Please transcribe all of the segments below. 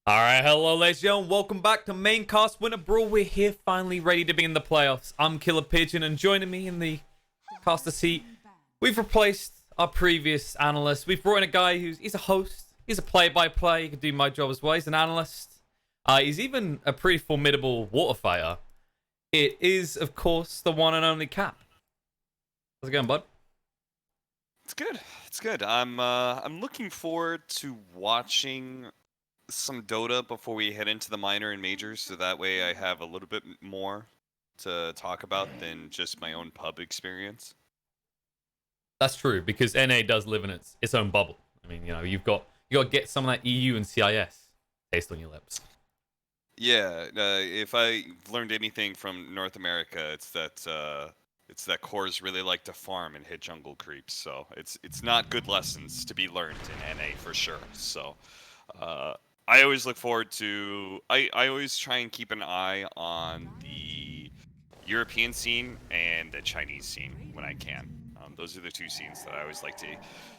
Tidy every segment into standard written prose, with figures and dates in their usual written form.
Alright, hello ladies and gentlemen, welcome back to Maincast Winter Brawl. We're here finally ready to be in the playoffs. I'm Killer Pigeon, and joining me in the caster seat, we've replaced our previous analyst. We've brought in a guy he's a host, he's a play-by-play, he can do my job as well, he's an analyst. He's even a pretty formidable water fighter. It is, of course, the one and only Cap. How's it going, bud? It's good. It's good. I'm looking forward to watching some Dota before we head into the minor and majors, so that way I have a little bit more to talk about than just my own pub experience. That's true, because NA does live in its own bubble. I mean, you got to get some of that EU and CIS taste on your lips. Yeah, if I learned anything from North America, it's that cores really like to farm and hit jungle creeps. So it's not good lessons to be learned in NA for sure. So I always look forward to. I always try and keep an eye on the European scene and the Chinese scene when I can. Those are the two scenes that I always like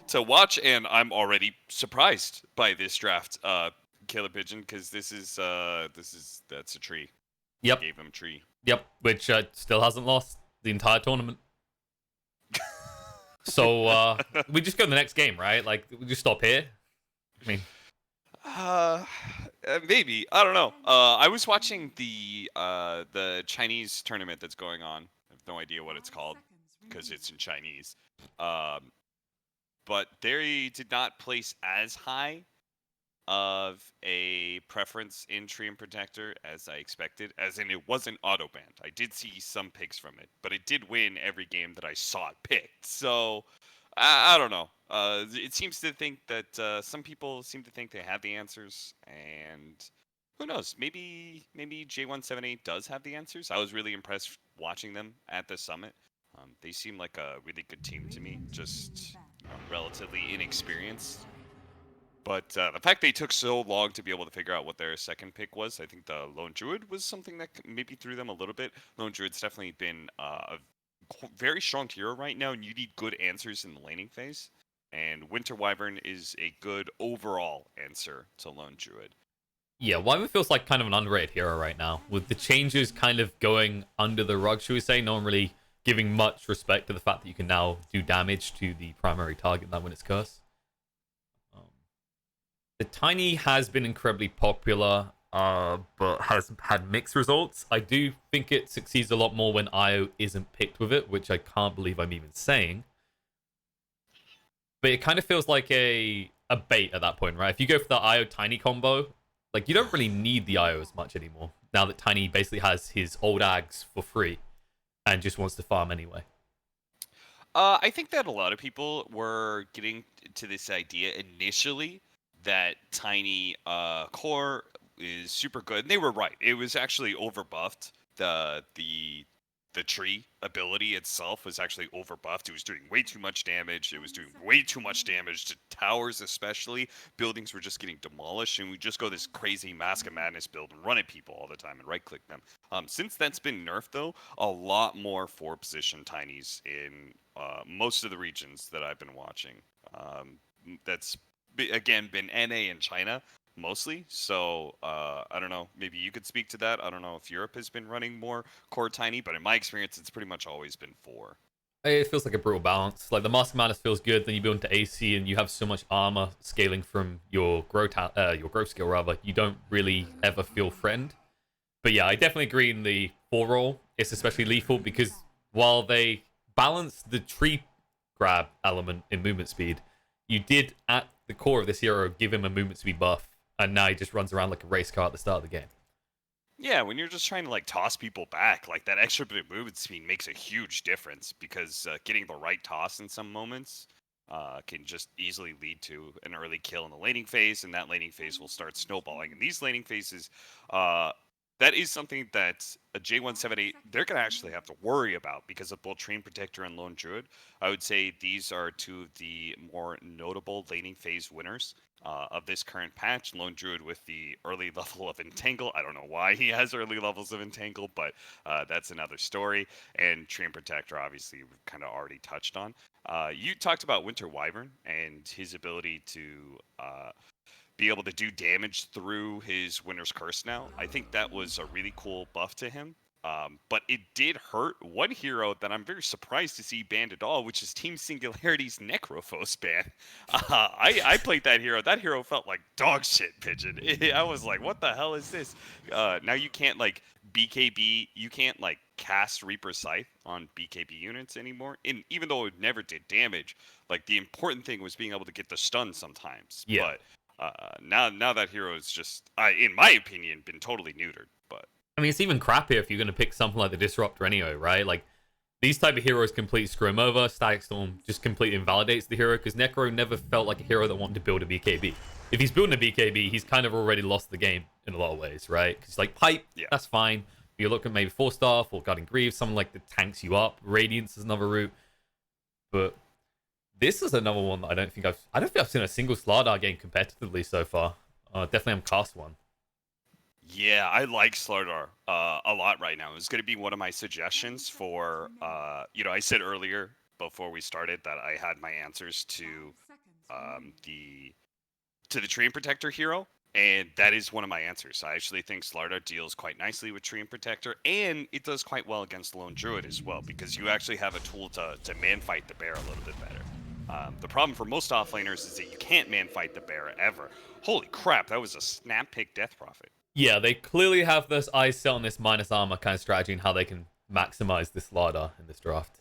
to watch, and I'm already surprised by this draft, Caleb Pigeon, because that's a tree. Yep. I gave him tree. Yep, which still hasn't lost the entire tournament. So we just go to the next game, right? Like, we just stop here. I mean, maybe, I don't know. I was watching the Chinese tournament that's going on. I have no idea what it's called because it's in Chinese. But they did not place as high of a preference in Tree and Protector as I expected, as in it wasn't auto banned. I did see some picks from it, but it did win every game that I saw it picked. So I don't know. It seems to think that some people seem to think they have the answers, and who knows? Maybe J178 does have the answers. I was really impressed watching them at the summit. They seem like a really good team to me, just relatively inexperienced. But the fact they took so long to be able to figure out what their second pick was, I think the Lone Druid was something that maybe threw them a little bit. Lone Druid's definitely been a very strong hero right now, and you need good answers in the laning phase. And Winter Wyvern is a good overall answer to Lone Druid. yeah, Wyvern feels like kind of an underrated hero right now. With the changes kind of going under the rug, should we say? No one really giving much respect to the fact that you can now do damage to the primary target that when it's cursed. The Tiny has been incredibly popular, but has had mixed results. I do think it succeeds a lot more when IO isn't picked with it, which I can't believe I'm even saying. But it kind of feels like a bait at that point, right? If you go for the IO Tiny combo, like, you don't really need the IO as much anymore, now that Tiny basically has his old Ags for free and just wants to farm anyway. I think that a lot of people were getting to this idea initially that Tiny core is super good. And they were right. It was actually overbuffed. The tree ability itself was actually overbuffed. It was doing way too much damage. It was doing way too much damage to towers, especially. Buildings were just getting demolished, and we just go this crazy Mask of Madness build and run at people all the time and right-click them. Since that's been nerfed, though, a lot more four-position Tinies in most of the regions that I've been watching. That's again been NA and China mostly. So I don't know. Maybe you could speak to that. I don't know if Europe has been running more core Tiny, but in my experience, it's pretty much always been four. It feels like a brutal balance. Like, the Mask of Madness feels good, then you build into AC and you have so much armor scaling from your growth skill rather. You don't really ever feel threatened. But yeah, I definitely agree in the 4 role. It's especially lethal because while they balance the tree grab element in movement speed, you did at the core of this hero give him a movement speed buff, and now he just runs around like a race car at the start of the game. Yeah, when you're just trying to like toss people back, like that extra bit of movement speed makes a huge difference because getting the right toss in some moments can just easily lead to an early kill in the laning phase, and that laning phase will start snowballing. And these laning phases, that is something that a J178, they're going to actually have to worry about because of both Train Protector and Lone Druid. I would say these are two of the more notable laning phase winners of this current patch. Lone Druid with the early level of Entangle. I don't know why he has early levels of Entangle, but that's another story. And Train Protector, obviously, we've kind of already touched on. You talked about Winter Wyvern and his ability to be able to do damage through his Winter's Curse now. I think that was a really cool buff to him. But it did hurt one hero that I'm very surprised to see banned at all, which is Team Singularity's Necrophos ban. I played that hero. That hero felt like dog shit, Pigeon. I was like, what the hell is this? Now you can't like BKB, you can't like cast Reaper Scythe on BKB units anymore. And even though it never did damage, like the important thing was being able to get the stun sometimes. Yeah. But now that hero is just, in my opinion, been totally neutered. But I mean, it's even crappier if you're going to pick something like the Disruptor anyway, right? Like, these type of heroes completely screw him over. Static Storm just completely invalidates the hero, because Necro never felt like a hero that wanted to build a BKB. If he's building a BKB, he's kind of already lost the game in a lot of ways, right? Because, like, Pipe, that's fine. You look at maybe 4-star or Guarding Greaves, something like that tanks you up. Radiance is another route. But this is another one that I don't think I've seen a single Slardar game competitively so far. Definitely haven't cast one. yeah, I like Slardar a lot right now. It's going to be one of my suggestions for, I said earlier before we started that I had my answers to the Treant Protector hero, and that is one of my answers. I actually think Slardar deals quite nicely with Treant Protector, and it does quite well against Lone Druid as well, because you actually have a tool to man-fight the bear a little bit better. The problem for most offlaners is that you can't man-fight the bear ever. Holy crap, that was a snap pick Death Prophet. Yeah, they clearly have this eyes set on this minus armor kind of strategy and how they can maximize this Slardar in this draft.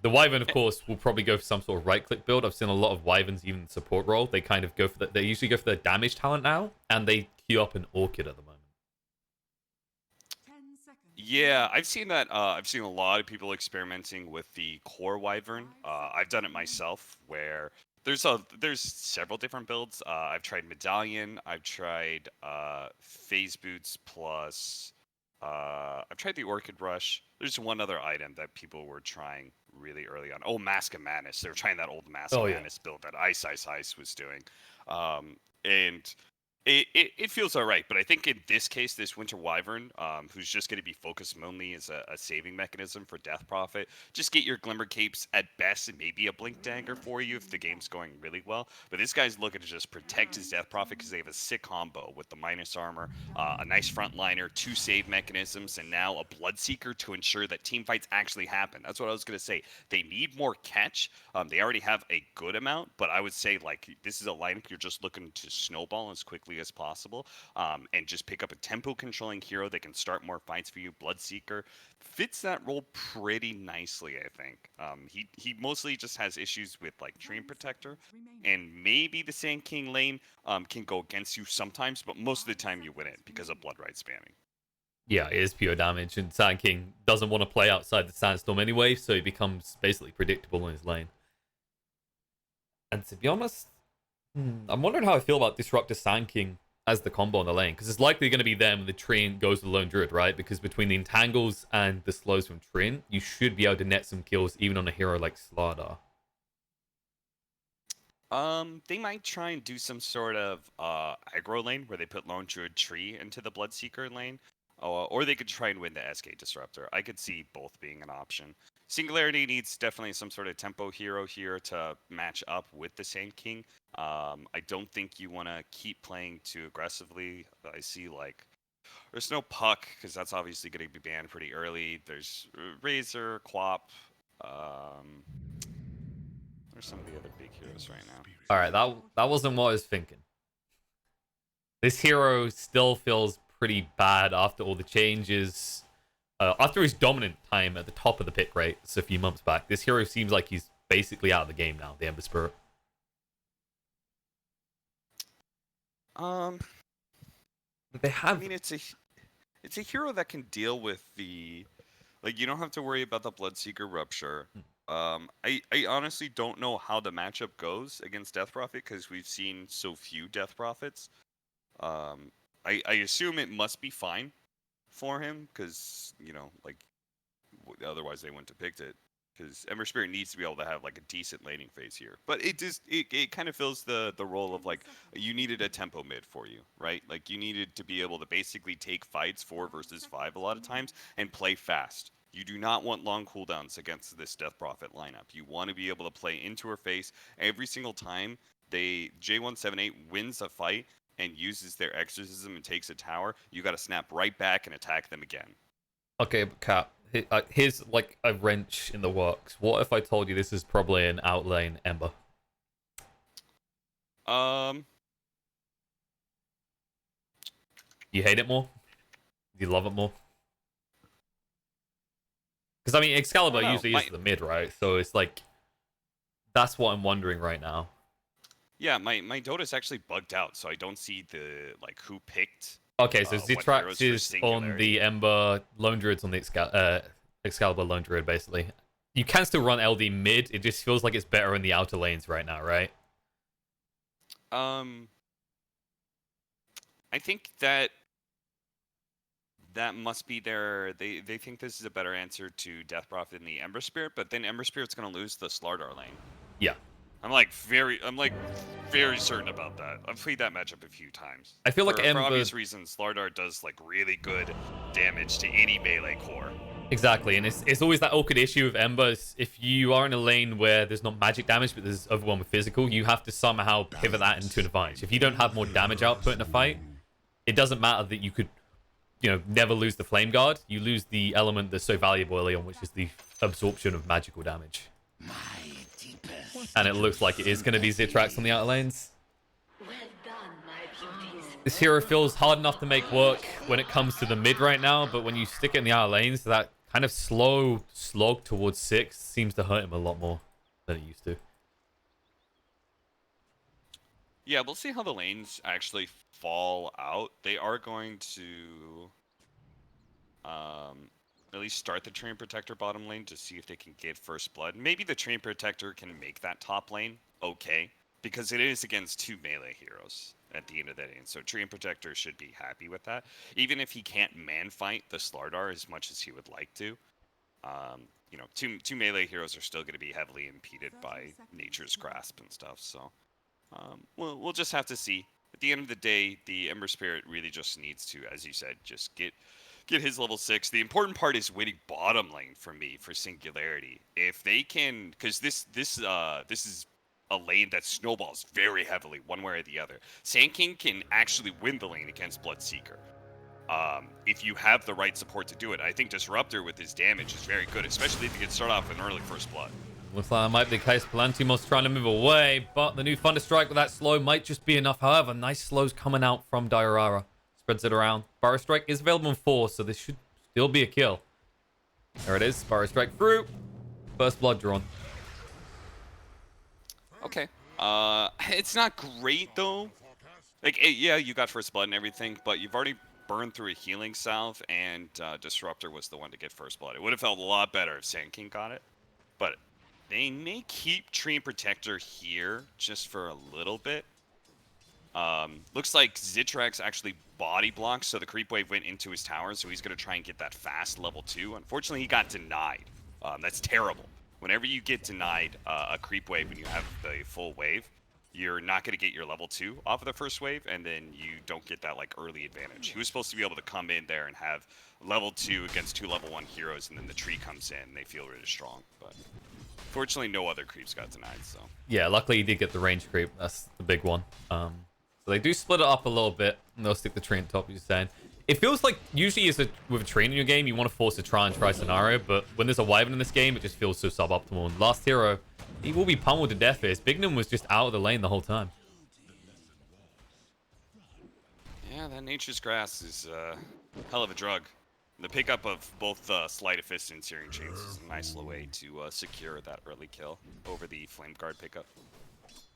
The Wyvern, of course, will probably go for some sort of right-click build. I've seen a lot of Wyverns even in support role. They kind of go for they usually go for the damage talent now, and they queue up an Orchid at the moment. Yeah, I've seen that. I've seen a lot of people experimenting with the core Wyvern. I've done it myself, where there's several different builds. I've tried Medallion. I've tried Phase Boots plus. I've tried the Orchid Rush. There's one other item that people were trying really early on. Oh, Mask of Madness. They were trying that old Mask of Madness build that Ice was doing. And it feels all right, but I think in this case, this Winter Wyvern, who's just going to be focused mainly as a saving mechanism for Death Prophet, just get your Glimmer Capes at best and maybe a Blink Dagger for you if the game's going really well. But this guy's looking to just protect his Death Prophet because they have a sick combo with the minus armor, a nice frontliner, 2 save mechanisms, and now a Bloodseeker to ensure that team fights actually happen. That's what I was going to say. They need more catch. They already have a good amount, but I would say like this is a lineup you're just looking to snowball as quickly as possible, and just pick up a tempo controlling hero that can start more fights for you. Bloodseeker fits that role pretty nicely, I think. He mostly just has issues with like Treant Protector, and maybe the Sand King lane can go against you sometimes, but most of the time you win it because of Blood Rite spamming. Yeah, it is pure damage, and Sand King doesn't want to play outside the Sandstorm anyway, so he becomes basically predictable in his lane. And to be honest, I'm wondering how I feel about Disruptor Sand King as the combo on the lane, because it's likely going to be them when the Treant goes to the Lone Druid, right? Because between the entangles and the slows from Treant, you should be able to net some kills even on a hero like Slardar. They might try and do some sort of aggro lane where they put Lone Druid Tree into the Bloodseeker lane, or they could try and win the SK Disruptor. I could see both being an option. Singularity needs definitely some sort of tempo hero here to match up with the Sand King. I don't think you want to keep playing too aggressively. I see like there's no Puck because that's obviously going to be banned pretty early. There's Razor, Quap. There's some of the other big heroes right now. All right, that wasn't what I was thinking. This hero still feels pretty bad after all the changes. After his dominant time at the top of the pick rate a few months back, this hero seems like he's basically out of the game now, the Ember Spirit. They have. I mean, it's a hero that can deal with the, like, you don't have to worry about the Bloodseeker Rupture. I honestly don't know how the matchup goes against Death Prophet because we've seen so few Death Prophets. I assume it must be fine for him because, like, otherwise they wouldn't have picked it. Because Ember Spirit needs to be able to have like a decent laning phase here, but it kind of fills the role of like you needed a tempo mid for you, right? Like you needed to be able to basically take fights 4 versus 5 a lot of times and play fast. You do not want long cooldowns against this Death Prophet lineup. You want to be able to play into her face every single time they J178 wins a fight. and uses their exorcism and takes a tower, you got to snap right back and attack them again. Okay, but Cap, here's like a wrench in the works. What if I told you this is probably an outlane Ember? You hate it more? You love it more? Because I mean, Excalibur usually is the mid, right? So it's like, that's what I'm wondering right now. Yeah, my Dota's actually bugged out, so I don't see the like who picked. Okay, so Zitrax is on the Ember, Lone Druid's on the Excalibur Lone Druid, basically. You can still run LD mid, it just feels like it's better in the outer lanes right now, right? I think that must be their... They think this is a better answer to Death Prophet than the Ember Spirit, but then Ember Spirit's going to lose the Slardar lane. Yeah. I'm very certain about that. I've played that matchup a few times. I feel like for obvious reasons, Slardar does like really good damage to any melee core. Exactly, and it's always that awkward issue with Ember. If you are in a lane where there's not magic damage, but there's overwhelm with physical, you have to somehow pivot that into an advantage. If you don't have more damage output in a fight, it doesn't matter that you could, never lose the Flame Guard. You lose the element that's so valuable early on, which is the absorption of magical damage. And it looks like it is going to be Zitrax on the outer lanes. This hero feels hard enough to make work when it comes to the mid right now, but when you stick it in the outer lanes, that kind of slow slog towards 6 seems to hurt him a lot more than it used to. Yeah, we'll see how the lanes actually fall out. They are going to at least start the Treant Protector bottom lane to see if they can get first blood. Maybe the Treant Protector can make that top lane okay, because it is against 2 melee heroes at the end of the day, and so Treant Protector should be happy with that. Even if he can't man fight the Slardar as much as he would like to, two melee heroes are still going to be heavily impeded by Nature's Grasp and stuff, so we'll just have to see. At the end of the day, the Ember Spirit really just needs to, as you said, just get his level 6. The important part is winning bottom lane for me for Singularity. If they can, because this is a lane that snowballs very heavily one way or the other. Sand King can actually win the lane against Bloodseeker if you have the right support to do it. I think Disruptor with his damage is very good, especially if you can start off with an early first blood. Looks like that might be the case. Palantimos trying to move away, but the new Thunder Strike with that slow might just be enough. However, nice slows coming out from Diorara. Spreads it around. Burrow Strike is available in 4, so this should still be a kill. There it is. Burrow Strike through. First blood drawn. Okay. It's not great, though. Like, yeah, you got first blood and everything, but you've already burned through a healing salve, and Disruptor was the one to get first blood. It would have felt a lot better if Sand King got it, but they may keep Treant Protector here just for a little bit. Looks like Zitrax actually body blocked, so the creep wave went into his tower, so he's going to try and get that fast level 2. Unfortunately, he got denied. That's terrible. Whenever you get denied a creep wave when you have the full wave, you're not going to get your level 2 off of the first wave, and then you don't get that like early advantage. He was supposed to be able to come in there and have level 2 against 2 level 1 heroes, and then the tree comes in and they feel really strong. But fortunately, no other creeps got denied. So yeah, luckily he did get the range creep. That's the big one. So they do split it up a little bit, and they'll stick the tree on top, you're saying. It feels like usually with a tree in your game, you want to force a try scenario, but when there's a Wyvern in this game, it just feels so suboptimal. And last hero, he will be pummeled to death here. Bignum was just out of the lane the whole time. Yeah, that Nature's Grass is a hell of a drug. The pickup of both Sleight of Fist and Searing Chains is a nice little way to secure that early kill over the Flame Guard pickup.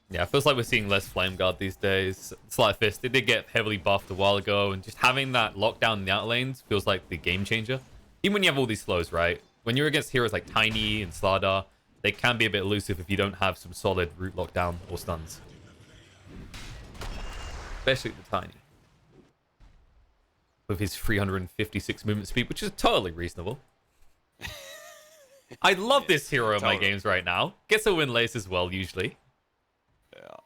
Yeah, it feels like we're seeing less Flame Guard these days. Sleight of Fist, it did get heavily buffed a while ago, and just having that lockdown in the outer lanes feels like the game changer. Even when you have all these slows, right? When you're against heroes like Tiny and Slardar, they can be a bit elusive if you don't have some solid root lockdown or stuns. Especially the Tiny. With his 356 movement speed, which is totally reasonable. I love this hero in my games right now. Gets a win lace as well, usually. Yeah.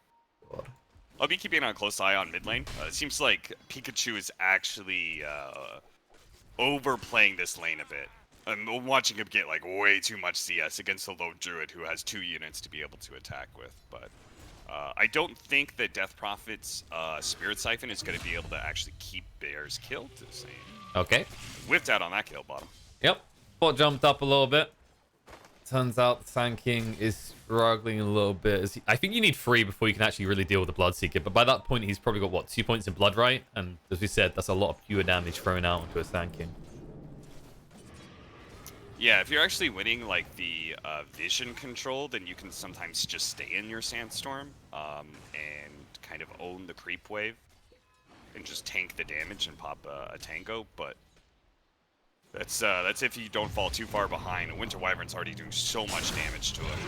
I'll be keeping a close eye on mid lane. It seems like Pikachu is actually overplaying this lane a bit. I'm watching him get like way too much CS against the Lone Druid, who has 2 units to be able to attack with. But I don't think that Death Prophet's Spirit Siphon is going to be able to actually keep bears killed. Okay. Whipped out on that kill bottom. Yep. Bot jumped up a little bit. Turns out the Sand King is struggling a little bit. I think you need 3 before you can actually really deal with the Bloodseeker. But by that point, he's probably got, what, 2 points in blood, right? And as we said, that's a lot of pure damage thrown out onto a Sand King. Yeah, if you're actually winning like the vision control, then you can sometimes just stay in your Sandstorm and kind of own the creep wave and just tank the damage and pop a tango. But that's if you don't fall too far behind. Winter Wyvern's already doing so much damage to him.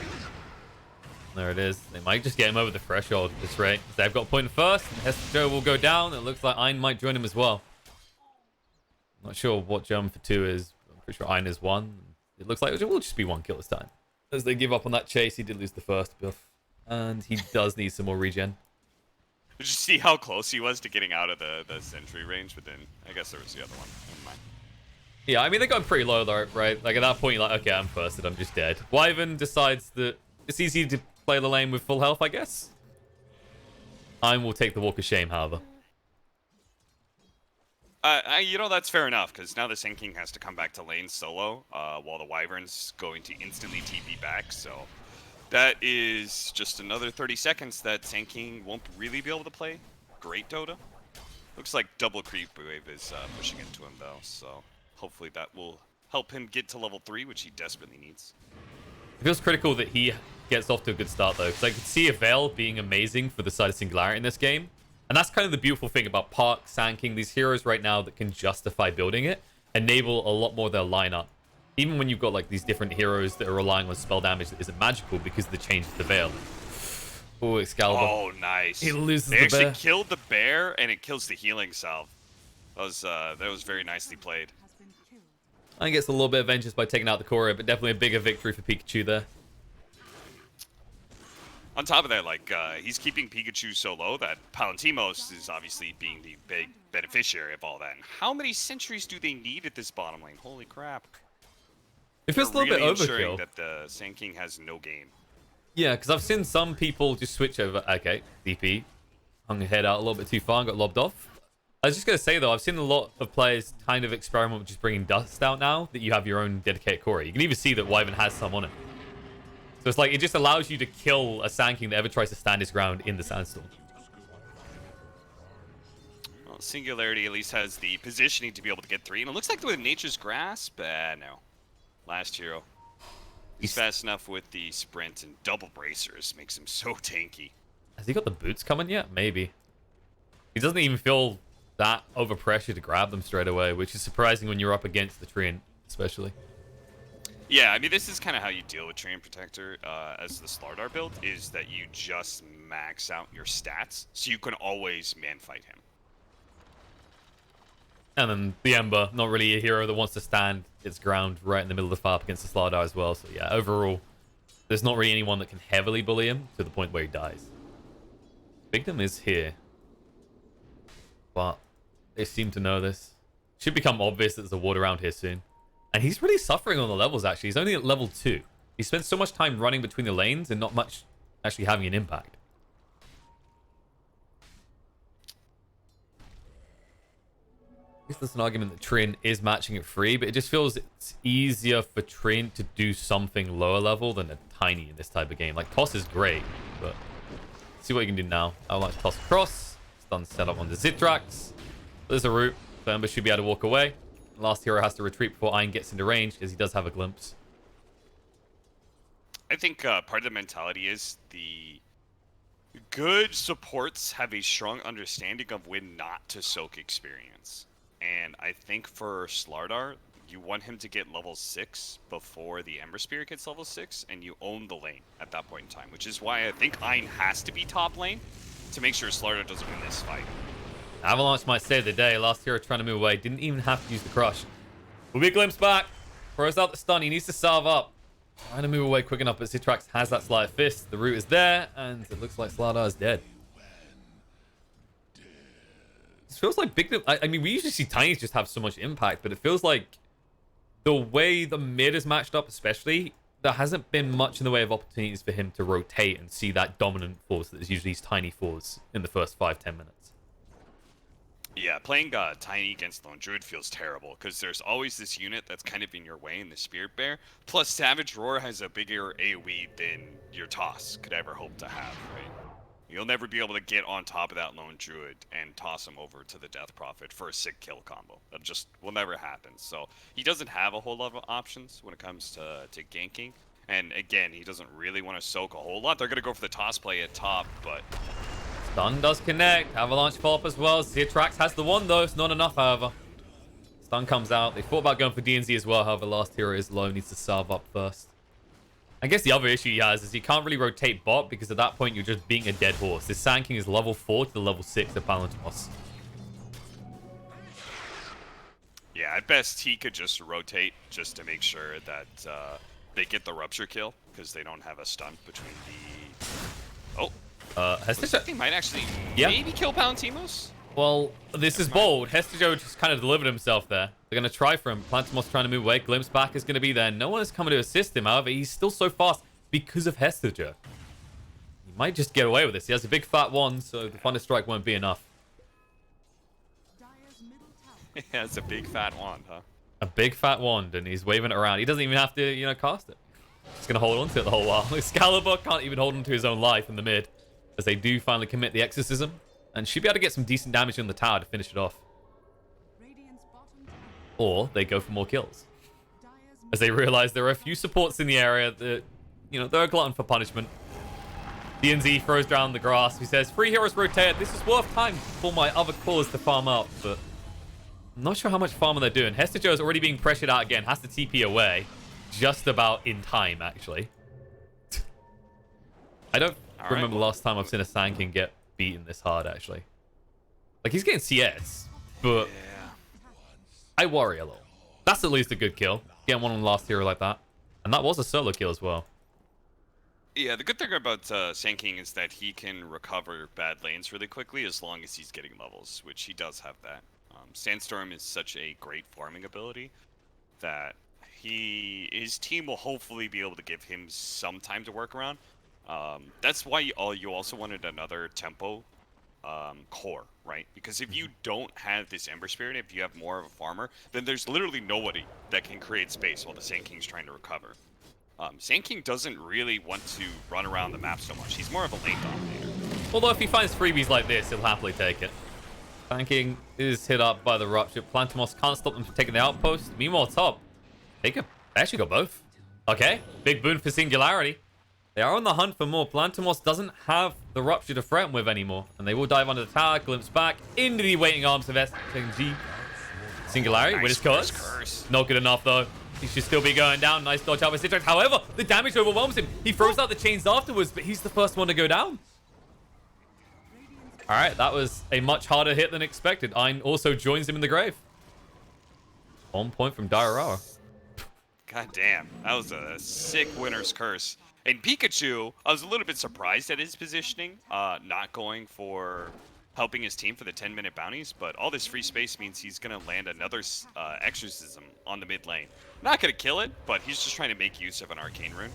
There it is. They might just get him over the threshold at this rate. They've got a point first. Hester will go down. It looks like Ein might join him as well. Not sure what jump for 2 is. I'm pretty sure Ein is 1. It looks like it will just be 1 kill this time. As they give up on that chase, he did lose the first buff. And he does need some more regen. Did you see how close he was to getting out of the sentry range? But then I guess there was the other one. Never mind. Yeah, I mean, they got pretty low though, right? Like at that point, you're like, okay, I'm firsted, I'm just dead. Wyvern decides that it's easy to play the lane with full health, I guess. I will take the walk of shame, however. You know, that's fair enough, because now the Sand King has to come back to lane solo, while the Wyvern's going to instantly TP back, so that is just another 30 seconds that Sand King won't really be able to play. Great Dota. Looks like double creep wave is pushing into him, though, so hopefully that will help him get to level 3, which he desperately needs. It feels critical that he gets off to a good start, though, because I could see a Veil being amazing for the side of Singularity in this game. And that's kind of the beautiful thing about Park, Sand King, these heroes right now that can justify building it, enable a lot more of their lineup. Even when you've got like these different heroes that are relying on spell damage that isn't magical because of the change to the Veil. Oh, Excalibur. Oh, nice. He loses they the actually bear. killed the bear, and it kills the healing salve. That was very nicely played. I think it's a little bit of vengeance by taking out the Korra, but definitely a bigger victory for Pikachu there. On top of that, like, he's keeping Pikachu so low that Palantimos is obviously being the big beneficiary of all that. And how many centuries do they need at this bottom lane? Holy crap. It feels a little really bit ensuring overkill. that the Sand King has no game. Yeah, because I've seen some people just switch over. Okay, DP. Hung your head out a little bit too far and got lobbed off. I was just going to say, though, I've seen a lot of players kind of experiment with just bringing dust out now that you have your own dedicated Korra. You can even see that Wyvern has some on it. So it's like, it just allows you to kill a Sand King that ever tries to stand his ground in the Sandstorm. Well, Singularity at least has the positioning to be able to get 3. And it looks like with Nature's Grasp, no. Last hero. He's fast enough with the sprint, and double bracers makes him so tanky. Has he got the boots coming yet? Maybe. He doesn't even feel that over pressure to grab them straight away, which is surprising when you're up against the Treant, especially. Yeah, I mean, this is kind of how you deal with Treant Protector as the Slardar build, is that you just max out your stats, so you can always man-fight him. And then the Ember, not really a hero that wants to stand its ground right in the middle of the farm against the Slardar as well. So yeah, overall, there's not really anyone that can heavily bully him to the point where he dies. Victim is here. But they seem to know this. Should become obvious that there's a ward around here soon. And he's really suffering on the levels, actually. He's only at level 2. He spends so much time running between the lanes and not much actually having an impact. I guess there's an argument that Treant is matching at 3, but it just feels it's easier for Treant to do something lower level than a Tiny in this type of game. Like, Toss is great, but let's see what you can do now. I would like to toss across. Stun set up on the Zitrax. There's a route. The Ember should be able to walk away. The last hero has to retreat before Ein gets into range, because he does have a glimpse. I think part of the mentality is the good supports have a strong understanding of when not to soak experience. And I think for Slardar, you want him to get level 6 before the Ember Spirit gets level 6, and you own the lane at that point in time, which is why I think Ein has to be top lane to make sure Slardar doesn't win this fight. Avalanche might save the day. Last hero trying to move away. Didn't even have to use the crush. Will be a glimpse back. Throws out the stun. He needs to salve up. Trying to move away quick enough, but Zitrax has that Sleight of Fist. The root is there, and it looks like Slardar is dead. It feels like big... I mean, we usually see Tinies just have so much impact, but it feels like the way the mid is matched up, especially, there hasn't been much in the way of opportunities for him to rotate and see that dominant force that is usually these tiny fours in the first 5-10 minutes. Yeah, playing Tiny against Lone Druid feels terrible, because there's always this unit that's kind of in your way in the Spirit Bear. Plus, Savage Roar has a bigger AoE than your Toss could ever hope to have, right? You'll never be able to get on top of that Lone Druid and toss him over to the Death Prophet for a sick kill combo. That just will never happen. So he doesn't have a whole lot of options when it comes to ganking. And again, he doesn't really want to soak a whole lot. They're going to go for the toss play at top, but... Stun does connect. Avalanche follow-up as well. Zitrax has the one, though. It's not enough, however. Stun comes out. They thought about going for DNZ as well. However, last hero is low. Needs to salve up first. I guess the other issue he has is he can't really rotate bot, because at that point, you're just being a dead horse. This Sand King is level 4 to the level 6 of Palantimos. Yeah, at best, he could just rotate just to make sure that they get the Rupture kill, because they don't have a stun between the... Oh! Hestijo might actually maybe kill Palantimos? Well, this is bold. Hestijo just kind of delivered himself there. They're going to try for him. Palantimos trying to move away. Glimpse back is going to be there. No one is coming to assist him. However, he's still so fast because of Hestijo. He might just get away with this. He has a big fat wand, so the Thunder Strike won't be enough. Yeah, it's a big fat wand, huh? A big fat wand, and he's waving it around. He doesn't even have to, cast it. He's going to hold on to it the whole while. Excalibur can't even hold on to his own life in the mid, as they do finally commit the Exorcism, and should be able to get some decent damage on the tower to finish it off. Or they go for more kills, as they realize there are a few supports in the area that, they're a glutton for punishment. DNZ throws down the grass. He says, 3 heroes rotated. This is worth time for my other cores to farm up, but I'm not sure how much farming they're doing. Hestijo is already being pressured out again. Has to TP away. Just about in time, actually. I don't remember the last time I've seen a Sand King get beaten this hard, actually. Like, he's getting CS, but I worry a little. That's at least a good kill. Getting one on the last hero like that. And that was a solo kill as well. Yeah, the good thing about Sand King is that he can recover bad lanes really quickly as long as he's getting levels, which he does have that. Sandstorm is such a great farming ability that his team will hopefully be able to give him some time to work around. That's why you also wanted another tempo core, right? Because if you don't have this Ember Spirit, if you have more of a farmer, then there's literally nobody that can create space while the Sand King's trying to recover. Sand King doesn't really want to run around the map so much. He's more of a lane dominator. Although if he finds freebies like this, he'll happily take it. Sand King is hit up by the Rupture. Palantimos can't stop them from taking the outpost. Meanwhile, top, they actually got both. Okay, big boon for Singularity. They are on the hunt for more. Palantimos doesn't have the Rupture to threaten with anymore, and they will dive under the tower, glimpse back into the waiting arms of SNG. Singularity with his curse. Not good enough, though. He should still be going down. Nice dodge out with Citrix. However, the damage overwhelms him. He throws out the chains afterwards, but he's the first one to go down. All right, that was a much harder hit than expected. Ein also joins him in the grave. 1 point from Diorara. God damn, that was a sick winner's curse. And Pikachu, I was a little bit surprised at his positioning, not going for helping his team for the 10-minute bounties, but all this free space means he's going to land another exorcism on the mid lane. Not going to kill it, but he's just trying to make use of an arcane rune.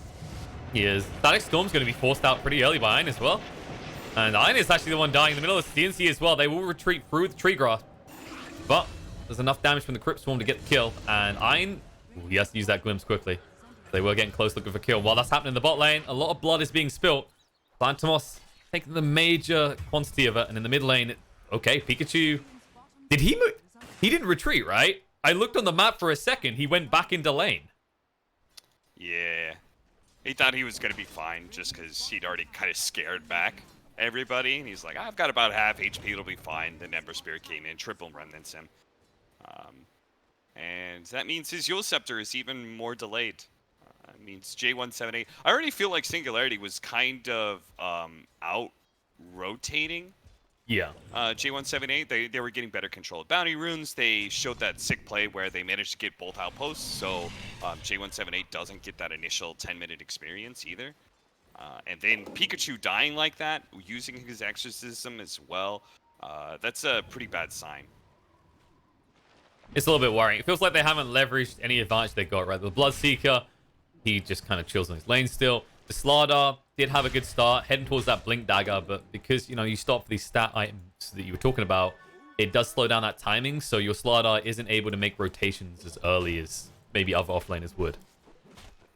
He is. Static Storm's going to be forced out pretty early by Ein as well. And Ein is actually the one dying in the middle of the CNC as well. They will retreat through the tree grass. But there's enough damage from the Crypt Swarm to get the kill. And Ein, he has to use that glimpse quickly. They were getting close looking for kill. While that's happening in the bot lane, a lot of blood is being spilt. Palantimos taking the major quantity of it. And in the mid lane, okay, Pikachu. Did he move? He didn't retreat, right? I looked on the map for a second. He went back into lane. Yeah. He thought he was going to be fine just because he'd already kind of scared back everybody. And he's like, I've got about half HP. It'll be fine. Then Ember Spirit came in, triple remnants him. And that means his Yule Scepter is even more delayed. It means J178. I already feel like Singularity was kind of out-rotating. Yeah. J178, they were getting better control of bounty runes. They showed that sick play where they managed to get both outposts. So J178 doesn't get that initial 10-minute experience either. And then Pikachu dying like that, using his exorcism as well, that's a pretty bad sign. It's a little bit worrying. It feels like they haven't leveraged any advantage they got, right? The Bloodseeker, He just kind of chills on his lane still. The Slardar did have a good start, heading towards that Blink Dagger, but because, you know, you stop for these stat items that you were talking about, it does slow down that timing, so your Slardar isn't able to make rotations as early as maybe other offlaners would.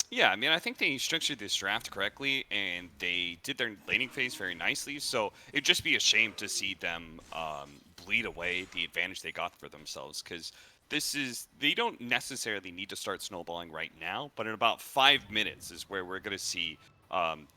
Yeah, I mean, I think they structured this draft correctly, and they did their laning phase very nicely, so it'd just be a shame to see them bleed away the advantage they got for themselves, because they don't necessarily need to start snowballing right now, but in about 5 minutes is where we're going to see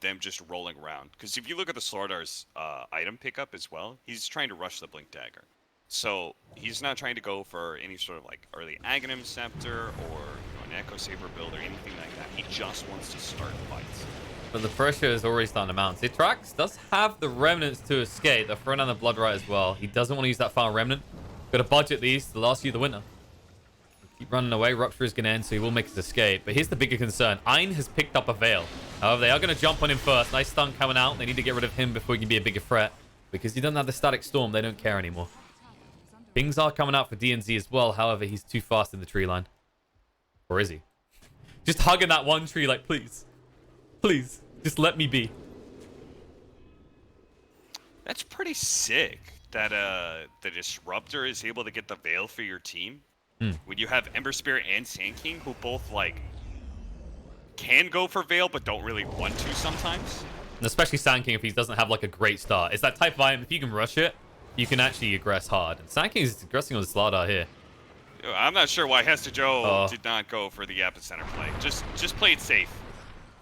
them just rolling around. Because if you look at the Slardar's item pickup as well, he's trying to rush the Blink Dagger. So he's not trying to go for any sort of like early Aghanim Scepter or an Echo Saber build or anything like that. He just wants to start fights. But the pressure is already starting to mount. Zitrax does have the Remnants to escape. They're throwing down the Blood Right as well. He doesn't want to use that final Remnant. Got to budget these to the last few of the winter. Keep running away. Rupture is going to end, so he will make his escape. But here's the bigger concern. Ein has picked up a Veil. However, they are going to jump on him first. Nice stun coming out. They need to get rid of him before he can be a bigger threat. Because he doesn't have the Static Storm, they don't care anymore. Things are coming out for DNZ as well. However, he's too fast in the tree line. Or is he? Just hugging that one tree like, please. Please. Just let me be. That's pretty sick that the Disruptor is able to get the Veil for your team. When you have Ember Spirit and Sand King, who both, like, can go for Veil, but don't really want to sometimes. And especially Sand King if he doesn't have, like, a great start. It's that type of item, if you can rush it, you can actually aggress hard. And Sand King is aggressing on the Slardar here. I'm not sure why Hester Joe did not go for the Epicenter play. Just play it safe.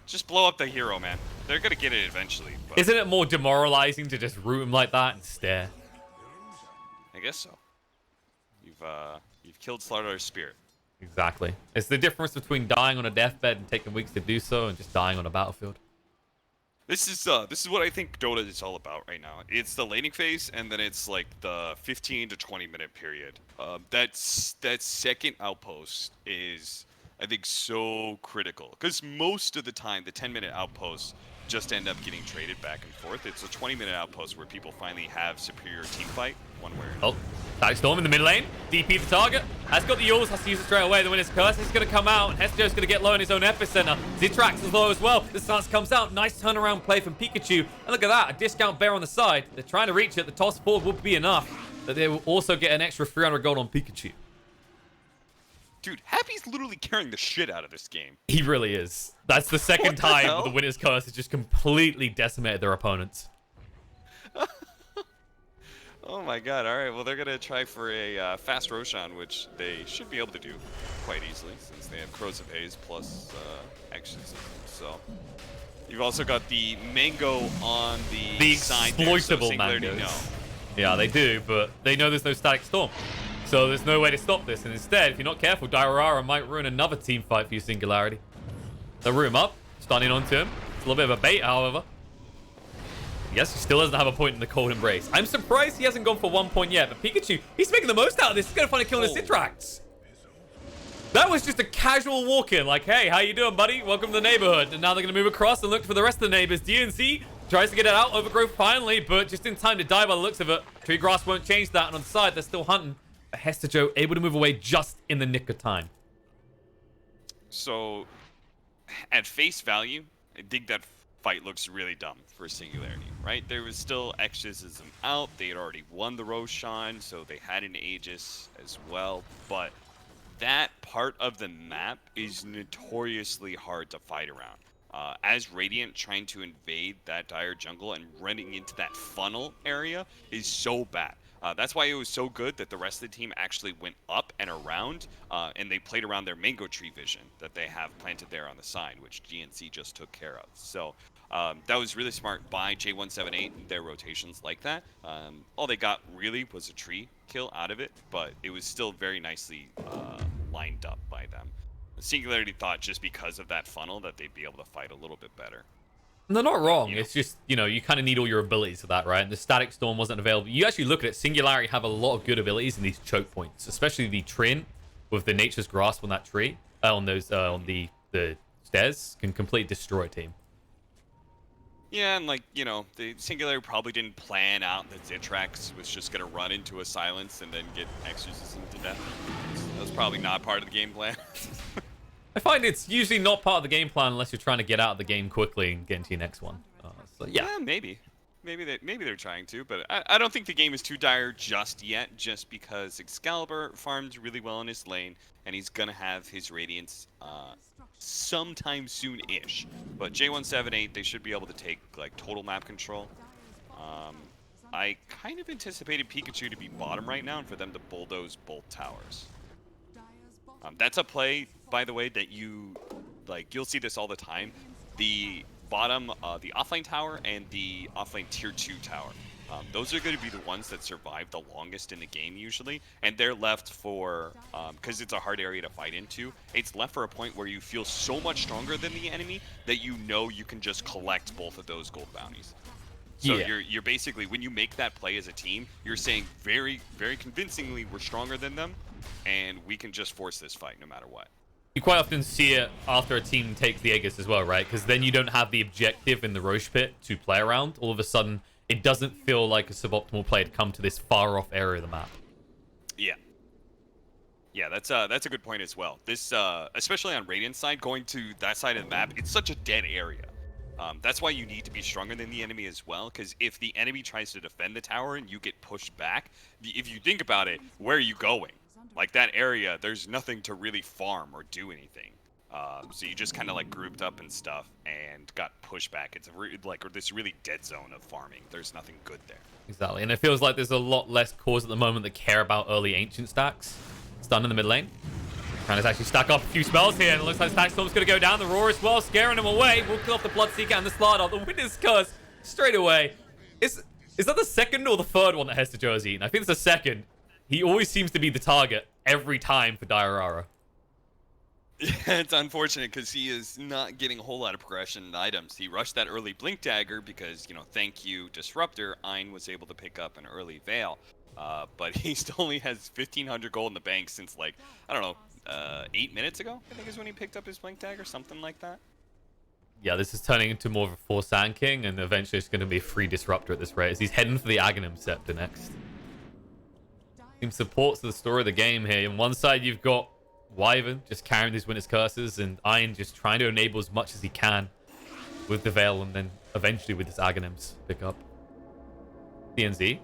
Just blow up the hero, man. They're going to get it eventually. But isn't it more demoralizing to just root him like that and stare? I guess so. You've killed Slardar's spirit. Exactly. It's the difference between dying on a deathbed and taking weeks to do so and just dying on a battlefield. This is what I think Dota is all about right now. It's the laning phase, and then it's like the 15 to 20 minute period. That second outpost is, I think, so critical, because most of the time the 10-minute outposts just end up getting traded back and forth. It's a 20-minute outpost where people finally have superior team fight one way or another. Static Storm in the mid lane. DP the target. Has got the Yules, has to use it straight away. The Winner's Curse is going to come out, and Hester's going to get low in his own epicenter. Zitrax is low as well. The stance comes out. Nice turnaround play from Pikachu. And look at that, a discount bear on the side. They're trying to reach it. The toss forward would be enough, but they will also get an extra 300 gold on Pikachu. Dude, Happy's literally carrying the shit out of this game. He really is. That's the second time the Winner's Curse has just completely decimated their opponents. Oh my god, alright, well they're gonna try for a fast Roshan, which they should be able to do quite easily, since they have Crows of Haze plus action system. So you've also got the Mango on the side there, so exploitable Singularity, mangoes. Yeah, they do, but they know there's no Static Storm. So there's no way to stop this, and instead, if you're not careful, Dyrara might ruin another team fight for you, Singularity. They'll root him up, stunning onto him. It's a little bit of a bait, however. Yes, he still doesn't have a point in the Cold Embrace. I'm surprised he hasn't gone for 1 point yet, but Pikachu, he's making the most out of this. He's going to find a kill in the Citrax. That was just a casual walk-in, like, hey, how you doing, buddy? Welcome to the neighborhood. And now they're going to move across and look for the rest of the neighbors. DNC tries to get it out, Overgrowth finally, but just in time to die by the looks of it. Tree Grass won't change that, and on the side, they're still hunting. But Hester Joe able to move away just in the nick of time. So, at face value, I think that fight looks really dumb for Singularity, right? There was still Exorcism out. They had already won the Roshan, so they had an Aegis as well. But that part of the map is notoriously hard to fight around. As Radiant trying to invade that dire jungle and running into that funnel area is so bad. That's why it was so good that the rest of the team actually went up and around, and they played around their mango tree vision that they have planted there on the side, which GNC just took care of. So that was really smart by J178 and their rotations like that. All they got really was a tree kill out of it, but it was still very nicely lined up by them. Singularity thought just because of that funnel that they'd be able to fight a little bit better. They're not wrong. You know? It's just, you know, you kind of need all your abilities for that, right? And the Static Storm wasn't available. You actually look at it, Singularity have a lot of good abilities in these choke points, especially the Trin with the Nature's Grasp on that tree, on those, on the stairs, can completely destroy a team. Yeah, and like, you know, the Singularity probably didn't plan out that Zitrax was just going to run into a silence and then get Exorcism to death. That was probably not part of the game plan. I find it's usually not part of the game plan unless you're trying to get out of the game quickly and get into your next one. So yeah, maybe. Maybe they're trying to, but I don't think the game is too dire just yet, just because Excalibur farmed really well in his lane, and he's going to have his Radiance sometime soon-ish. But J178, they should be able to take like total map control. I kind of anticipated Pikachu to be bottom right now and for them to bulldoze both towers. That's a play, by the way, that you'll see this all the time. The bottom, the offlane tower and the offlane tier 2 tower. Those are going to be the ones that survive the longest in the game usually, and they're left for, because it's a hard area to fight into, it's left for a point where you feel so much stronger than the enemy that you know you can just collect both of those gold bounties. So you're basically, when you make that play as a team, you're saying very, very convincingly we're stronger than them, and we can just force this fight no matter what. you quite often see it after a team takes the Aegis as well, right? Because then you don't have the objective in the Roche pit to play around. All of a sudden, it doesn't feel like a suboptimal play to come to this far-off area of the map. Yeah. Yeah, that's a good point as well. This, especially on Radiant's side, going to that side of the map, it's such a dead area. That's why you need to be stronger than the enemy as well, because if the enemy tries to defend the tower and you get pushed back, if you think about it, where are you going? Like, that area, there's nothing to really farm or do anything. So you just kind of like grouped up and stuff and got pushed back. It's like this really dead zone of farming. There's nothing good there. Exactly, and it feels like there's a lot less cores at the moment that care about early ancient stacks. Stun in the mid lane. Trying to actually stack up a few spells here, and it looks like Stack Storm's going to go down. The Roar as well, scaring him away. We'll kill off the Bloodseeker and the Slardar. The Winter's Curse straight away. Is that the second or the third one that Hester Joe has eaten? I think it's the second. He always seems to be the target every time for Diorara. Yeah, it's unfortunate because he is not getting a whole lot of progression in items. He rushed that early Blink Dagger because, you know, thank you, Disruptor. Ein was able to pick up an early Veil. But he still only has 1,500 gold in the bank since, like, I don't know, 8 minutes ago, I think is when he picked up his Blink Dagger, something like that. Yeah, this is turning into more of a 4 Sand King, and eventually it's going to be a free Disruptor at this rate, as he's heading for the Aghanim Scepter next. Team supports the story of the game here. On one side, you've got Wyvern just carrying these Winter's Curses, and Ein just trying to enable as much as he can with the Veil, and then eventually with this Aghanims pick up. DNZ.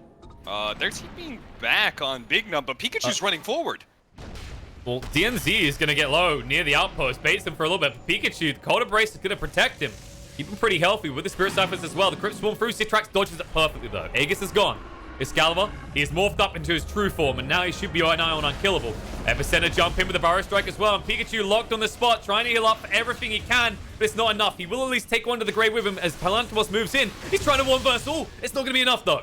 They're teaming back on Big Num, but Pikachu's running forward. Well, DNZ is going to get low near the outpost, baits him for a little bit. But Pikachu, the Cold Embrace is going to protect him. Keep him pretty healthy with the Spirit Cyphers as well. The Crypt Swarm through Citrax dodges it perfectly, though. Aegis is gone. Excalibur, he has morphed up into his true form, and now he should be nigh on unkillable. Epicenter jump in with the Burrow Strike as well, and Pikachu locked on the spot, trying to heal up for everything he can, but it's not enough. He will at least take one to the grave with him as Palantimos moves in. He's trying to one verse all. It's not going to be enough, though.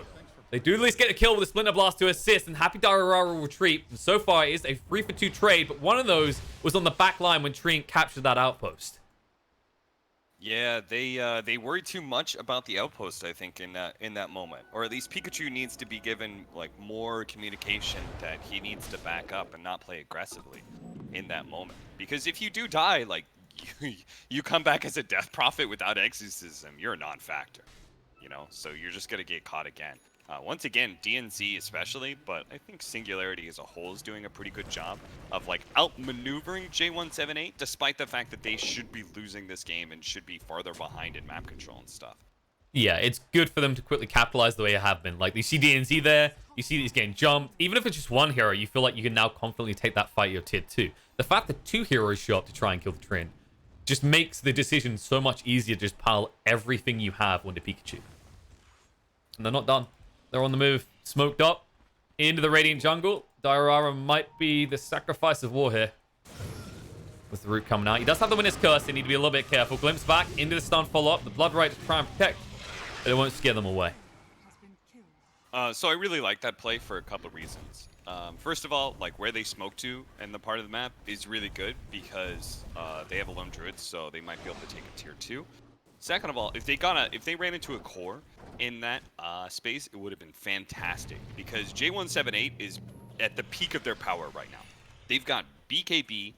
They do at least get a kill with a Splinter Blast to assist, and Happy Diorara will retreat. And so far, it is a 3-for-2 trade, but one of those was on the back line when Treant captured that outpost. Yeah, they worry too much about the outpost, I think, in that moment. Or at least Pikachu needs to be given like more communication that he needs to back up and not play aggressively in that moment. Because if you do die, like you come back as a Death Prophet without Exorcism, you're a non-factor. You know, so you're just gonna get caught again. Once again, DNZ especially, but I think Singularity as a whole is doing a pretty good job of like outmaneuvering J178, despite the fact that they should be losing this game and should be farther behind in map control and stuff. Yeah, it's good for them to quickly capitalize the way it have been. Like, you see DNZ there, you see these getting jumped. Even if it's just one hero, you feel like you can now confidently take that fight your tier 2. The fact that 2 heroes show up to try and kill the Treant just makes the decision so much easier to just pile everything you have onto Pikachu. And they're not done. They're on the move, smoked up into the Radiant Jungle. Diorara might be the sacrifice of war here. With the root coming out. He does have the Winter's Curse. They need to be a little bit careful. Glimpse back into the stun follow-up. The Blood Right to try and protect. But it won't scare them away. So I really like that play for a couple of reasons. First of all, like where they smoke to in the part of the map is really good because they have a lone druid, so they might be able to take a tier 2. Second of all, if they ran into a core in that space, it would have been fantastic because J178 is at the peak of their power right now. They've got BKB,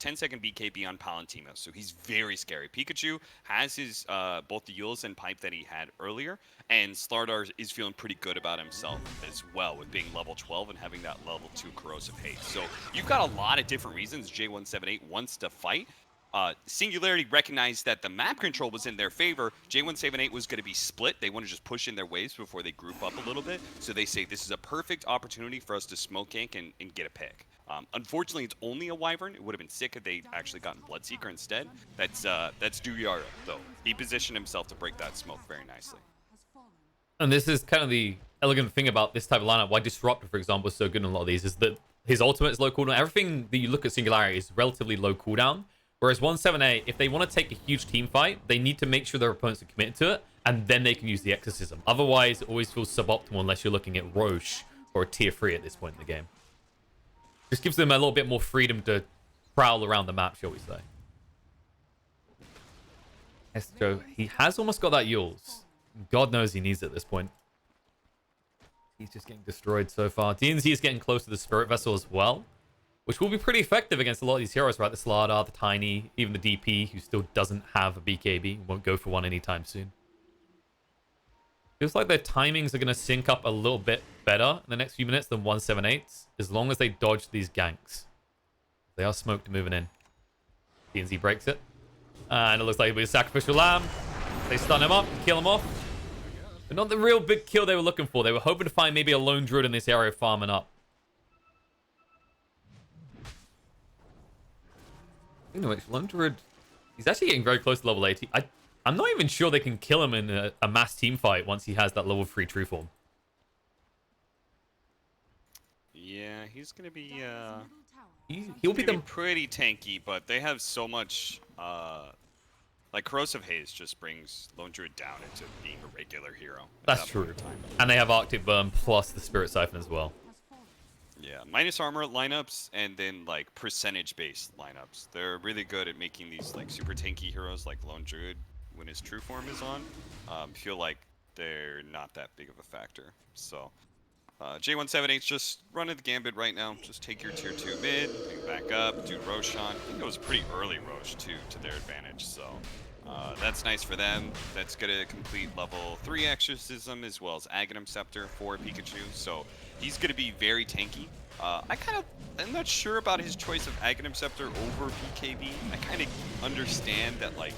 10-second BKB on Palantimos, so he's very scary. Pikachu has his both the Yules and Pipe that he had earlier, and Slardar is feeling pretty good about himself as well with being level 12 and having that level 2 corrosive haste. So you've got a lot of different reasons J178 wants to fight. Singularity recognized that the map control was in their favor. J178 was going to be split. They want to just push in their waves before they group up a little bit. So they say this is a perfect opportunity for us to smoke gank and get a pick. Unfortunately, it's only a Wyvern. It would have been sick if they actually gotten Bloodseeker instead. That's Duyara, though. He positioned himself to break that smoke very nicely. And this is kind of the elegant thing about this type of lineup. Why Disruptor, for example, is so good in a lot of these is that his ultimate is low cooldown. Everything that you look at Singularity is relatively low cooldown. Whereas 178, if they want to take a huge team fight, they need to make sure their opponents are committed to it, and then they can use the Exorcism. Otherwise, it always feels suboptimal unless you're looking at Roche or a tier 3 at this point in the game. Just gives them a little bit more freedom to prowl around the map, shall we say. Estro, he has almost got that Yules. God knows he needs it at this point. He's just getting destroyed so far. DNZ is getting close to the Spirit Vessel as well, which will be pretty effective against a lot of these heroes, right? The Slardar, the Tiny, even the DP, who still doesn't have a BKB. Won't go for one anytime soon. Feels like their timings are going to sync up a little bit better in the next few minutes than 178's, as long as they dodge these ganks. They are smoked moving in. DNZ breaks it. And it looks like it'll be a Sacrificial Lamb. They stun him up, kill him off. But not the real big kill they were looking for. They were hoping to find maybe a lone druid in this area farming up. You know, lone druid, he's actually getting very close to level 80. I'm not even sure they can kill him in a mass team fight once he has that level 3 true form. Yeah, he's gonna be He'll be the pretty tanky, but they have so much like Corrosive Haze just brings Lone Druid down into being a regular hero. That's true. And they have Arctic Burn plus the Spirit Siphon as well. Yeah, minus armor lineups and then like percentage-based lineups. They're really good at making these like super tanky heroes like Lone Druid when his true form is on. Feel like they're not that big of a factor. So J178's just running the gambit right now. Just take your tier 2 mid, pick back up, do Roshan. I think it was pretty early Rosh too to their advantage. So that's nice for them. That's gonna complete level 3 Exorcism as well as Aghanim Scepter for Pikachu. So he's gonna be very tanky. I'm not sure about his choice of Aghanim Scepter over BKB. I kind of understand that like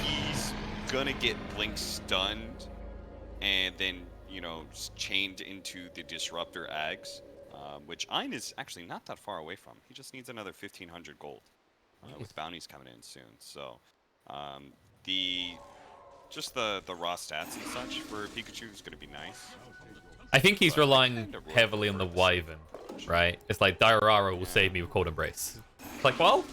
he's gonna get Blink stunned and then, you know, chained into the Disruptor Ags, which Ein is actually not that far away from. He just needs another 1,500 gold with bounties coming in soon. So the raw stats and such for Pikachu is going to be nice. I think he's relying heavily on the Wyvern, right? It's like Diorara will save me with Cold Embrace. It's like, well,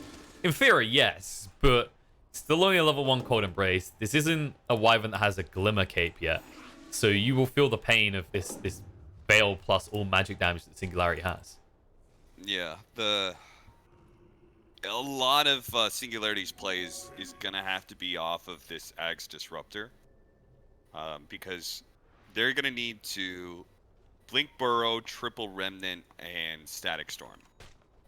in theory, yes, but still only a level 1 Cold Embrace. This isn't a Wyvern that has a Glimmer Cape yet. So you will feel the pain of this Veil plus all magic damage that Singularity has. Yeah, a lot of Singularity's plays is going to have to be off of this Ags Disruptor. Because they're going to need to Blink Burrow, Triple Remnant, and Static Storm.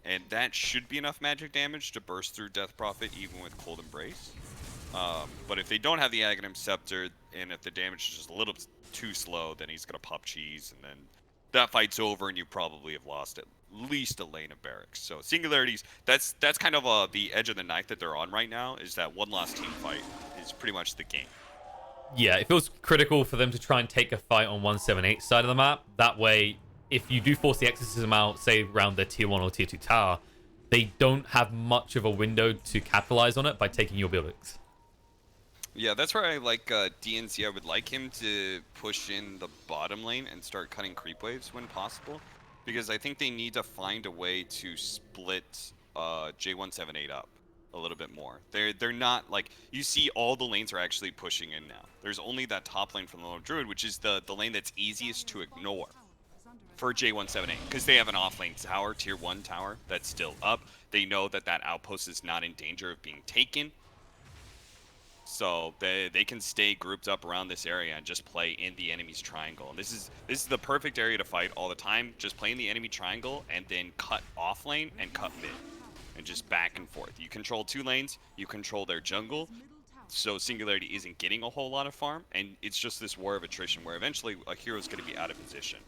And that should be enough magic damage to burst through Death Prophet even with Cold Embrace. But if they don't have the Aghanim Scepter, and if the damage is just a little too slow, then he's going to pop cheese, and then that fight's over, and you probably have lost at least a lane of barracks. So Singularities, that's kind of the edge of the knife that they're on right now, is that one last team fight is pretty much the game. Yeah, it feels critical for them to try and take a fight on 178 side of the map. That way, if you do force the Exorcism out, say around their tier 1 or tier 2 tower, they don't have much of a window to capitalize on it by taking your buildings. Yeah, that's where I like DNC. I would like him to push in the bottom lane and start cutting creep waves when possible, because I think they need to find a way to split J178 up a little bit more. They're not like, you see all the lanes are actually pushing in now. There's only that top lane from the Lone Druid, which is the lane that's easiest to ignore for J178, because they have an offlane tower, tier 1 tower, that's still up. They know that that outpost is not in danger of being taken. So they can stay grouped up around this area and just play in the enemy's triangle. And this is the perfect area to fight all the time. Just play in the enemy triangle and then cut off lane and cut mid. And just back and forth. You control 2 lanes, you control their jungle. So Singularity isn't getting a whole lot of farm. And it's just this war of attrition where eventually a hero's going to be out of position.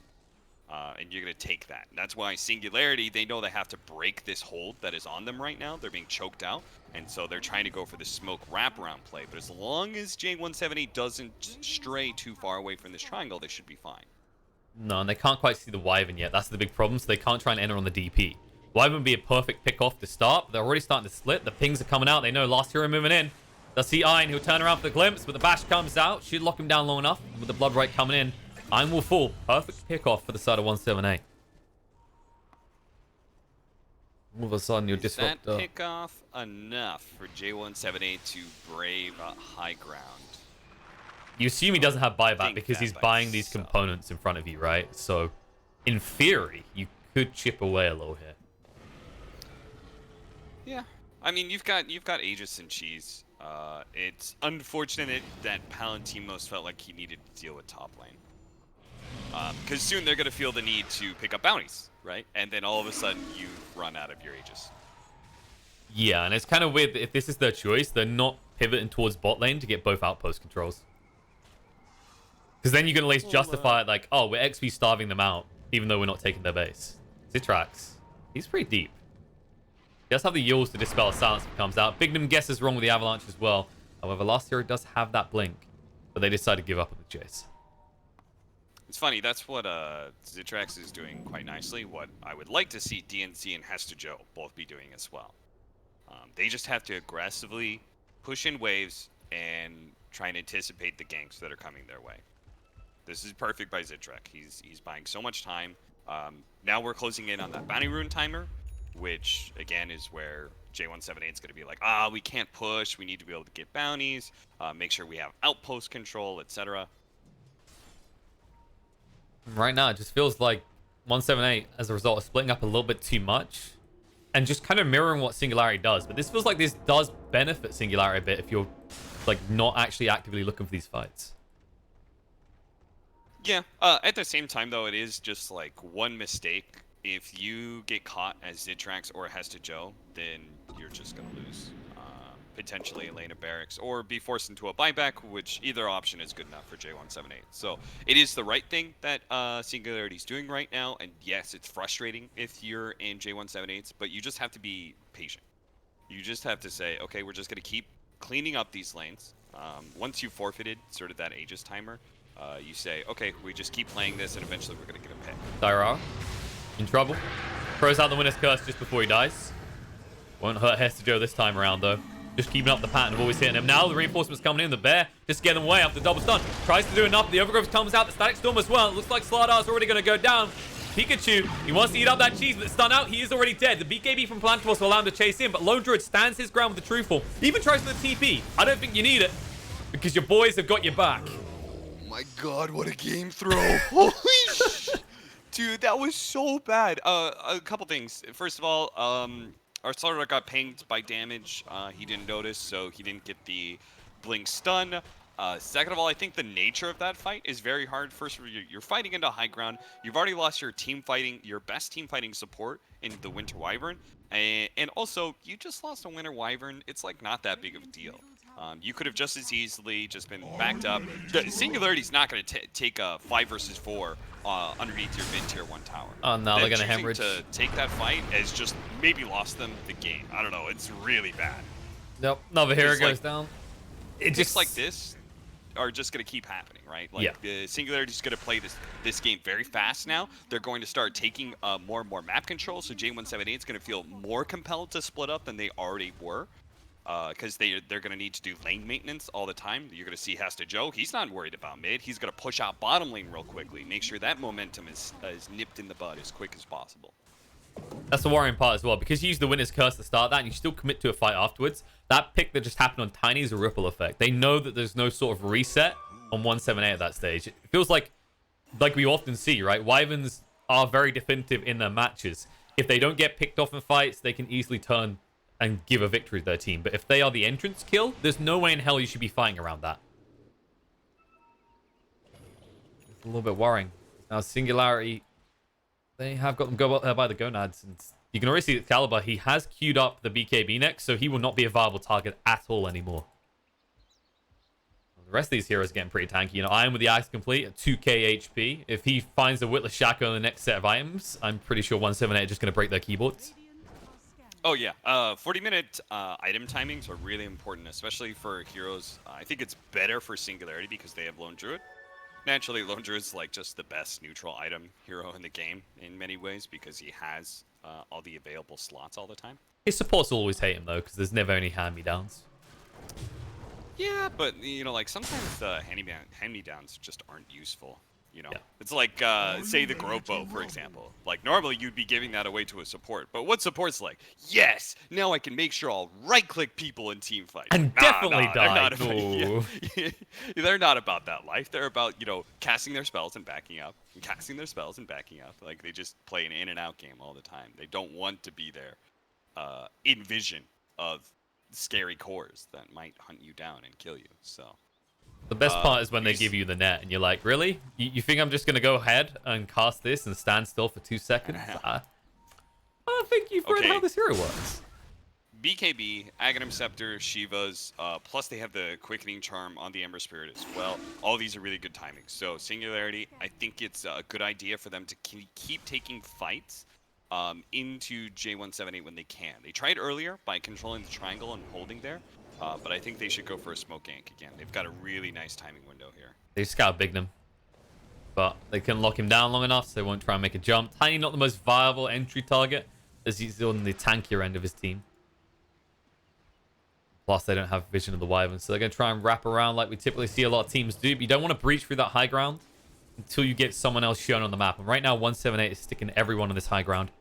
And you're going to take that. And that's why Singularity, they know they have to break this hold that is on them right now. They're being choked out. And so they're trying to go for the smoke wraparound play. But as long as J178 doesn't stray too far away from this triangle, they should be fine. No, and they can't quite see the Wyvern yet. That's the big problem, so they can't try and enter on the DP. Wyvern would be a perfect pick off to start, but they're already starting to split. The pings are coming out. They know last hero moving in. They'll see Iron. He'll turn around for the glimpse, but the bash comes out. Should lock him down long enough. And with the blood right coming in, Iron will fall. Perfect pick off for the side of 178. All of a sudden, you're disrupted. Is that pick off enough for J178 to brave high ground? You assume he doesn't have buyback because he's buying these components in front of you, right? So, in theory, you could chip away a little here. Yeah, I mean you've got Aegis and Cheese. It's unfortunate that Palantimos felt like he needed to deal with top lane, because soon they're gonna feel the need to pick up bounties, right? And then all of a sudden you run out of your Aegis. Yeah, and it's kind of weird that if this is their choice, they're not pivoting towards bot lane to get both outpost controls. Because then you can at least justify it like, oh, we're XP starving them out, even though we're not taking their base. Zitrax, he's pretty deep. He does have the Yules to dispel silence if it comes out. Bignum guesses wrong with the Avalanche as well. However, last hero does have that blink, but they decide to give up on the chase. It's funny, that's what Zitrax is doing quite nicely. What I would like to see DNC and Hester Joe both be doing as well. They just have to aggressively push in waves and try and anticipate the ganks that are coming their way. This is perfect by Zitrax. He's buying so much time. Now we're closing in on that bounty rune timer, which again is where J178 is going to be like, we can't push. We need to be able to get bounties, make sure we have outpost control, etc. Right now, it just feels like 178, as a result, is splitting up a little bit too much and just kind of mirroring what Singularity does. But this feels like this does benefit Singularity a bit if you're like not actually actively looking for these fights. Yeah, at the same time, though, it is just like one mistake. If you get caught as Zitrax or Hester Joe, then you're just going to lose. Potentially Elena Barracks, or be forced into a buyback, which either option is good enough for J178. So it is the right thing that Singularity is doing right now, and yes, it's frustrating if you're in J178s, but you just have to be patient. You just have to say, okay, we're just going to keep cleaning up these lanes. Once you forfeited sort of that Aegis timer, you say, okay, we just keep playing this, and eventually we're going to get a pick. Dyrara, in trouble. Throws out the Winner's Curse just before he dies. Won't hurt Hester Joe this time around, though. Just keeping up the pattern of always hitting him. Now the reinforcements coming in. The bear just getting away after the double stun. Tries to do enough. The overgrowth comes out. The static storm as well. It looks like Sladar's already going to go down. Pikachu, he wants to eat up that cheese, but stun out. He is already dead. The BKB from Plantimos will allow him to chase in, but Lone Druid stands his ground with the Truthful. Even tries for the TP. I don't think you need it because your boys have got your back. Oh my god, what a game throw. Holy shit. Dude, that was so bad. A couple things. First of all, our Slardar got pinged by damage. He didn't notice, so he didn't get the blink stun. Second of all, I think the nature of that fight is very hard. First, you're fighting into high ground. You've already lost your your best team fighting support in the Winter Wyvern. And also, you just lost a Winter Wyvern. It's like not that big of a deal. You could have just as easily just been backed up. Singularity's not going to take a 5 versus 4 underneath your mid tier 1 tower. Oh no, they're going to hemorrhage. To take that fight has just maybe lost them the game. I don't know. It's really bad. Nope, another hero goes down. It just like this are just going to keep happening, right? Like, yeah. Singularity's going to play this game very fast now. They're going to start taking more and more map control, so J178 is going to feel more compelled to split up than they already were. Because they're going to need to do lane maintenance all the time. You're going to see Hester Joe. He's not worried about mid. He's going to push out bottom lane real quickly. Make sure that momentum is nipped in the bud as quick as possible. That's the worrying part as well. Because you use the Winner's Curse to start that and you still commit to a fight afterwards, that pick that just happened on Tiny is a ripple effect. They know that there's no sort of reset on 178 at that stage. It feels like we often see, right? Wyverns are very definitive in their matches. If they don't get picked off in fights, they can easily turn and give a victory to their team. But if they are the entrance kill, there's no way in hell you should be fighting around that. It's a little bit worrying. Now, Singularity, they have got them go by the gonads. And you can already see that Caliber, he has queued up the BKB next, so he will not be a viable target at all anymore. The rest of these heroes are getting pretty tanky. You know, Iron with the Axe complete at 2k HP. If he finds the Witless Shackle in the next set of items, I'm pretty sure 178 are just going to break their keyboards. Oh yeah, 40-minute item timings are really important, especially for heroes. I think it's better for Singularity because they have Lone Druid. Naturally, Lone Druid's like just the best neutral item hero in the game in many ways because he has all the available slots all the time. His supports will always hate him though because there's never any hand-me-downs. Yeah, but you know, like sometimes the hand-me-downs just aren't useful. You know, Yeah. it's like say the Gropo, for example. Like normally you'd be giving that away to a support, but what support's like? Yes, now I can make sure I'll right-click people in team fights. And definitely die. They're not about that life. They're about, you know, casting their spells and backing up, and casting their spells and backing up. Like they just play an in and out game all the time. They don't want to be there in vision of scary cores that might hunt you down and kill you. So the best part is when they give you the net and you're like, really? You think I'm just going to go ahead and cast this and stand still for 2 seconds? I don't think you've read how this hero works. BKB, Aghanim Scepter, Shiva's, plus they have the Quickening Charm on the Ember Spirit as well. All these are really good timings. So Singularity, I think it's a good idea for them to keep taking fights into J178 when they can. They tried earlier by controlling the triangle and holding there. But I think they should go for a smoke gank again. They've got a really nice timing window here. They just gotta big them. But they can lock him down long enough so they won't try and make a jump. Tiny not the most viable entry target as he's on the tankier end of his team. Plus they don't have vision of the Wyvern, so they're going to try and wrap around like we typically see a lot of teams do. But you don't want to breach through that high ground until you get someone else shown on the map. And right now 178 is sticking everyone on this high ground.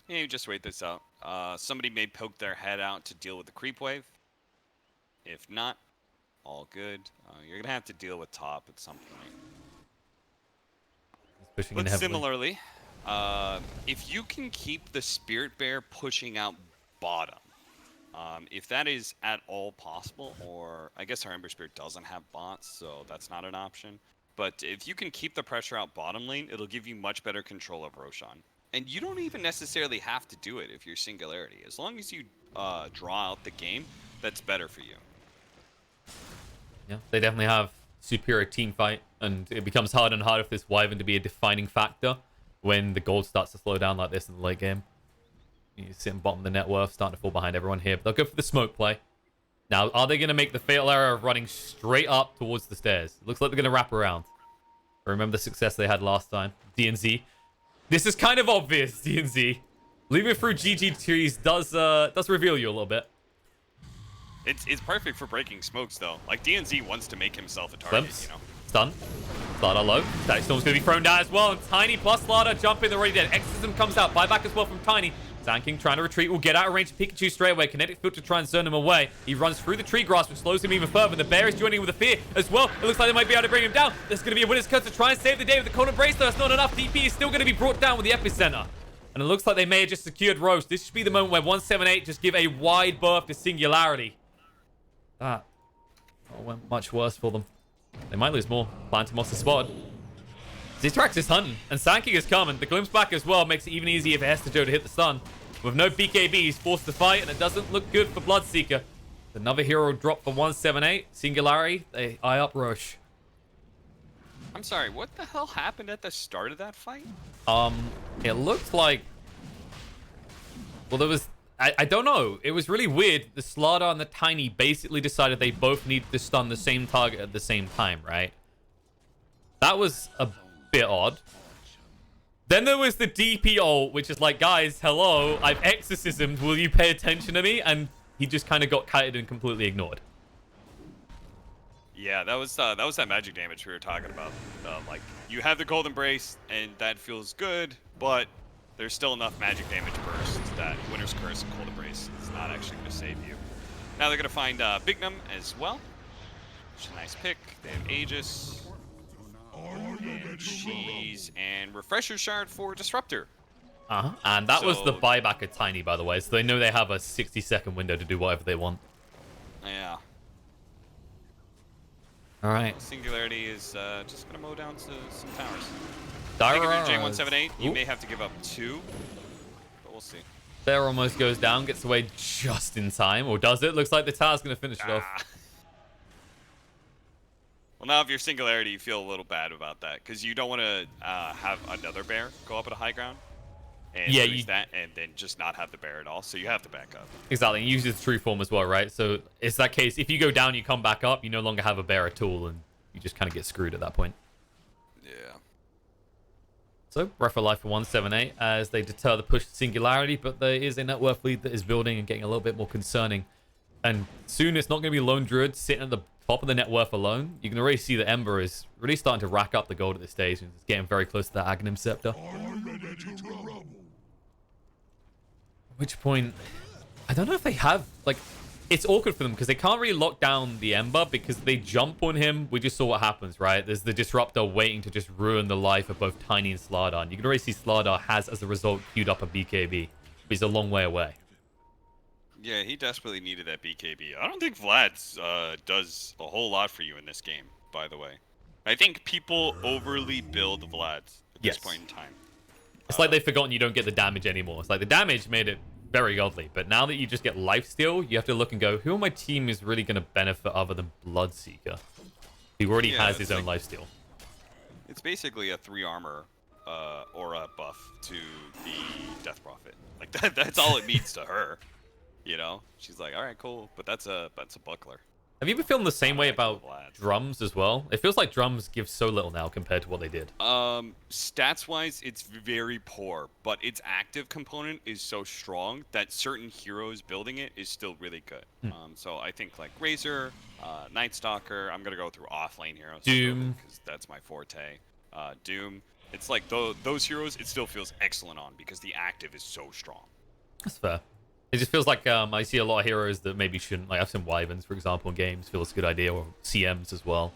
Yeah, you just wait this out. Somebody may poke their head out to deal with the creep wave. If not, all good. You're going to have to deal with top at some point. But similarly, if you can keep the Spirit Bear pushing out bottom, if that is at all possible, or I guess our Ember Spirit doesn't have bots, so that's not an option. But if you can keep the pressure out bottom lane, it'll give you much better control of Roshan. And you don't even necessarily have to do it if you're Singularity. As long as you draw out the game, that's better for you. Yeah, they definitely have superior team fight, and it becomes harder and harder for this Wyvern to be a defining factor when the gold starts to slow down like this in the late game. You see him bottom of the net worth, starting to fall behind everyone here. But they'll go for the smoke play. Now, are they going to make the fatal error of running straight up towards the stairs? It looks like they're going to wrap around. Remember the success they had last time. DNZ. This is kind of obvious, DNZ. Leaving through GG trees does reveal you a little bit. It's perfect for breaking smokes, though. Like, DNZ wants to make himself a target, you know? Stun. Slaughter low. Static Storm's going to be thrown down as well. And Tiny plus Slaughter jump in, they're already dead. Exorcism comes out. Buyback as well from Tiny. Zanking trying to retreat. Will get out of range of Pikachu straight away. Kinetic Field to try and zone him away. He runs through the tree grass, which slows him even further. The bear is joining with the fear as well. It looks like they might be able to bring him down. There's going to be a winner's curse to try and save the day with the cold embrace, though. That's not enough. DP is still going to be brought down with the epicenter. And it looks like they may have just secured Roast. This should be the moment where 178 just give a wide berth to Singularity. That went much worse for them. They might lose more. Plantimos is spotted. Ztrax is hunting, and Sanking is coming. The glimpse back as well makes it even easier for Hestejo to hit the stun. With no BKB, he's forced to fight, and it doesn't look good for Bloodseeker. Another hero drop for 178. Singularity, they eye up Roche. I'm sorry, what the hell happened at the start of that fight? It looked like... Well, there was... I don't know. It was really weird. The Slaughter and the Tiny basically decided they both needed to stun the same target at the same time, right? That was a bit odd. Then there was the DP ult, which is like, guys, hello, I've exorcismed, will you pay attention to me? And he just kind of got kited and completely ignored. Yeah, that was that magic damage we were talking about. Like, you have the Golden Brace, and that feels good, but there's still enough magic damage burst that Winter's Curse and Golden Brace is not actually going to save you. Now they're going to find Bignum as well, which is a nice pick. They have Aegis. And Cheese and Refresher Shard for Disruptor. And that was the buyback of Tiny, by the way, so they know they have a 60-second window to do whatever they want. Yeah. Alright. Singularity is just going to mow down to some towers. Dara, J178, you may have to give up 2, but we'll see. Bear almost goes down, gets away just in time, or does it? Looks like the tower's going to finish it off. Well, now if you're Singularity, you feel a little bad about that because you don't want to have another bear go up at a high ground and lose that and then just not have the bear at all. So you have to back up. Exactly. And use its true form as well, right? So it's that case. If you go down, you come back up, you no longer have a bear at all, and you just kind of get screwed at that point. Yeah. So, Breath of Life for 178 as they deter the push to Singularity, but there is a net worth lead that is building and getting a little bit more concerning. And soon it's not going to be Lone Druid sitting at the top of the net worth alone. You can already see that Ember is really starting to rack up the gold at this stage and it's getting very close to that Aghanim Scepter. At which point, I don't know if they have, like, it's awkward for them because they can't really lock down the Ember because they jump on him. We just saw what happens, right? There's the Disruptor waiting to just ruin the life of both Tiny and Slardar. And you can already see Slardar has, as a result, queued up a BKB. But he's a long way away. Yeah, he desperately needed that BKB. I don't think Vlad's does a whole lot for you in this game, by the way. I think people overly build Vlad's at this point in time. It's like they've forgotten you don't get the damage anymore. It's like the damage made it very godly, but now that you just get lifesteal, you have to look and go, who on my team is really going to benefit other than Bloodseeker? He already has his own lifesteal. It's basically a 3 armor aura buff to the Death Prophet. Like that's all it means to her. You know, she's like, all right, cool, but that's a buckler. Have you been feeling the same way about drums as well? It feels like drums give so little now compared to what they did. Stats wise, it's very poor, but its active component is so strong that certain heroes building it is still really good. So I think like Razor, Night Stalker. I'm gonna go through offlane heroes. Doom, because that's my forte. Doom. It's like those heroes. It still feels excellent on because the active is so strong. That's fair. It just feels like I see a lot of heroes that maybe shouldn't. Like I've seen Wyverns, for example, in games. Feel it's a good idea, or CMs as well.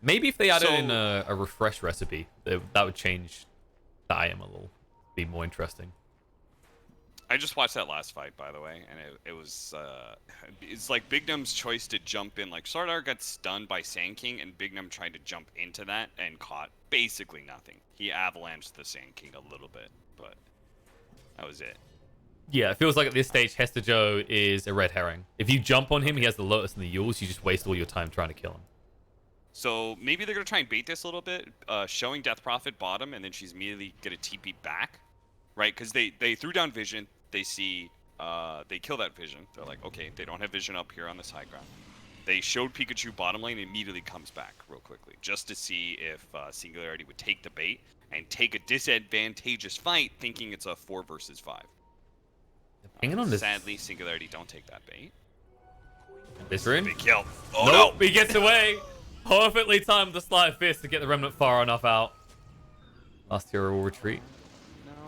Maybe if they added in a refresh recipe, that would change the item a little. Be more interesting. I just watched that last fight, by the way, and it was it's like Bignum's choice to jump in. Like Slardar got stunned by Sand King, and Bignum tried to jump into that and caught basically nothing. He avalanched the Sand King a little bit, but that was it. Yeah, it feels like at this stage, Hester Joe is a red herring. If you jump on him, he has the Lotus and the Yules. You just waste all your time trying to kill him. So maybe they're going to try and bait this a little bit, showing Death Prophet bottom, and then she's immediately going to TP back, right? Because they threw down Vision. They see, they kill that Vision. They're like, okay, they don't have Vision up here on this high ground. They showed Pikachu bottom lane and immediately comes back real quickly, just to see if Singularity would take the bait and take a disadvantageous fight, thinking it's a 4 versus 5. Hanging on this. Sadly, Singularity don't take that bait. This rune? Big kill. Oh nope, no! He gets away. Perfectly timed the Sleight of Fist to get the Remnant far enough out. Last hero will retreat.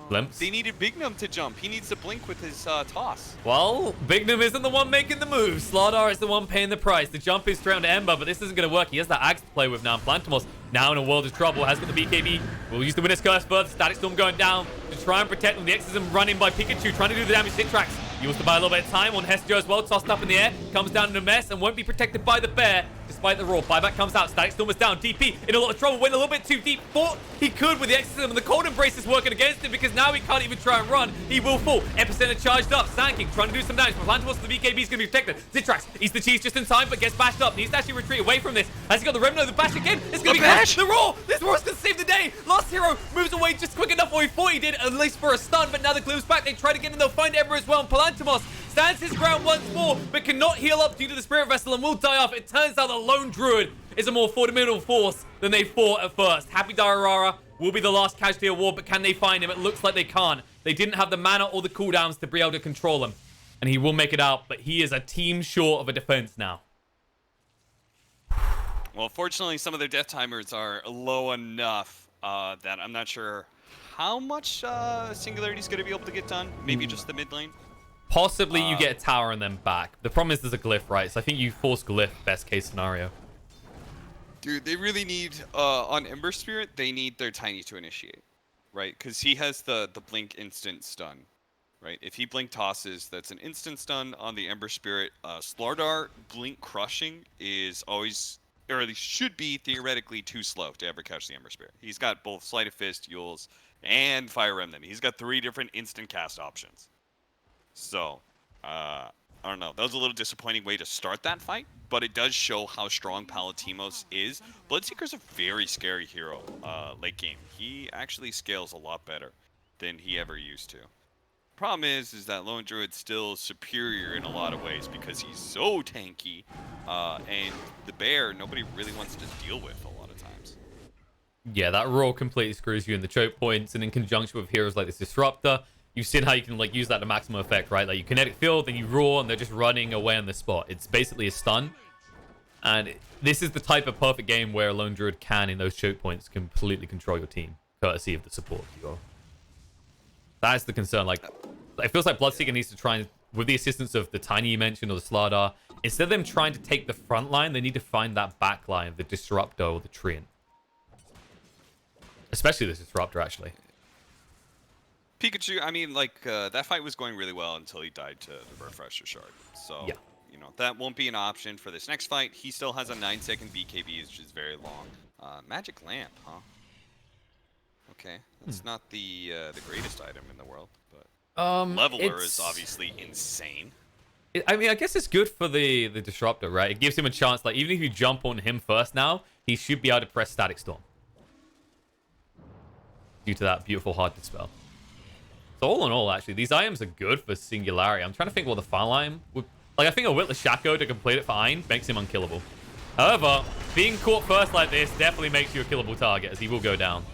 Glimpse. They needed Bignum to jump. He needs to blink with his toss. Well, Bignum isn't the one making the move. Slardar is the one paying the price. The jump is straight onto Ember, but this isn't going to work. He has that Axe to play with now. Plantimos now in a world of trouble. Has got the BKB. Will use the Winner's Curse first. Static Storm going down to try and protect them. The Exorcism running by Pikachu, trying to do the damage. Hit tracks. He wants to buy a little bit of time on Hester as well. Tossed up in the air. Comes down in a mess and won't be protected by the bear. Despite the roar, buyback comes out. Static Storm is down. DP in a lot of trouble. Went a little bit too deep. Thought he could with the Exorcism, and the Cold Embrace is working against him because now he can't even try and run. He will fall. Epicenter charged up. Sand King trying to do some damage. Plantimos to the BKB is going to be protected. Zitrax eats the cheese just in time, but gets bashed up. Needs to actually retreat away from this. Has he got the Remno? The bash again. It's going to be bash. The roar. This roar is going to save the day. Last hero moves away just quick enough, or he thought he did, at least for a stun. But now the Gloom's back. They try to get in. They'll find Ember as well. And Plantimos stands his ground once more, but cannot heal up due to the Spirit Vessel and will die off. It turns out the Lone Druid is a more formidable force than they thought at first. Happy Dararara will be the last casualty of war, but can they find him? It looks like they can't. They didn't have the mana or the cooldowns to be able to control him. And he will make it out, but he is a team short of a defense now. Well, fortunately, some of their death timers are low enough that I'm not sure how much Singularity is going to be able to get done. Maybe just the mid lane. Possibly you get a tower and then back. The problem is there's a glyph, right? So I think you force glyph, best case scenario. Dude, they really need, on Ember Spirit, they need their Tiny to initiate, right? Because he has the blink instant stun, right? If he blink tosses, that's an instant stun on the Ember Spirit. Slardar blink crushing is always, or at least should be, theoretically too slow to ever catch the Ember Spirit. He's got both Sleight of Fist, Yules, and Fire Remnant. He's got 3 different instant cast options. So, I don't know. That was a little disappointing way to start that fight, but it does show how strong Palatimos is. Bloodseeker's a very scary hero late game. He actually scales a lot better than he ever used to. Problem is that Lone Druid's still superior in a lot of ways because he's so tanky, and the bear nobody really wants to deal with a lot of times. Yeah, that roll completely screws you in the choke points, and in conjunction with heroes like this Disruptor, you've seen how you can like use that to maximum effect, right? Like you kinetic field, then you roar, and they're just running away on the spot. It's basically a stun, and this is the type of perfect game where Lone Druid can, in those choke points, completely control your team, courtesy of the support you got. That's the concern. Like, it feels like Bloodseeker needs to try and, with the assistance of the Tiny you mentioned or the Slardar, instead of them trying to take the front line, they need to find that back line, the Disruptor or the Treant. Especially the Disruptor, actually. Pikachu, I mean, like, that fight was going really well until he died to the Refresher Shard. So, yeah. You know, that won't be an option for this next fight. He still has a 9-second BKB, which is very long. Magic Lamp, huh? Okay, that's not the greatest item in the world, but Leveler is obviously insane. I mean, I guess it's good for the Disruptor, right? It gives him a chance, like, even if you jump on him first now, he should be able to press Static Storm. Due to that beautiful hard dispel. So all in all, actually, these items are good for Singularity. I'm trying to think what the final item would... Like, I think a Witless Shaco to complete it for Ein makes him unkillable. However, being caught first like this definitely makes you a killable target, as he will go down.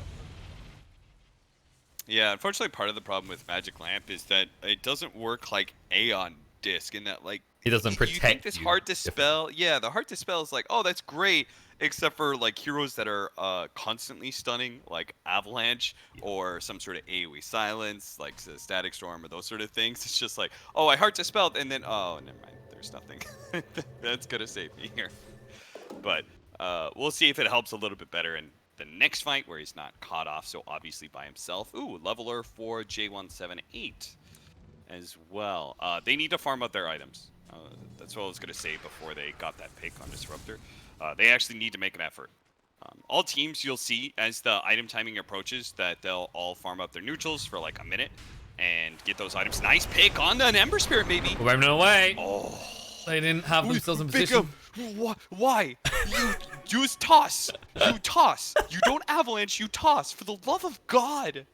Yeah, unfortunately, part of the problem with Magic Lamp is that it doesn't work like Aeon Disc in that, like, it doesn't protect you. Think this hard dispel? Yeah, the hard dispel is like, oh, that's great, except for like heroes that are constantly stunning, like Avalanche or some sort of AoE silence, like Static Storm or those sort of things. It's just like, oh, I hard dispelled, and then oh, never mind, there's nothing that's gonna save me here. But we'll see if it helps a little bit better in the next fight where he's not caught off so obviously by himself. Ooh, Leveler for J178 as well. They need to farm up their items. That's what I was going to say before they got that pick on Disruptor. They actually need to make an effort. All teams, you'll see as the item timing approaches that they'll all farm up their neutrals for like a minute and get those items. Nice pick on an Ember Spirit, maybe. We're running away. Oh, they didn't have themselves in position. Why? You just toss. You toss. You don't avalanche. You toss. For the love of God.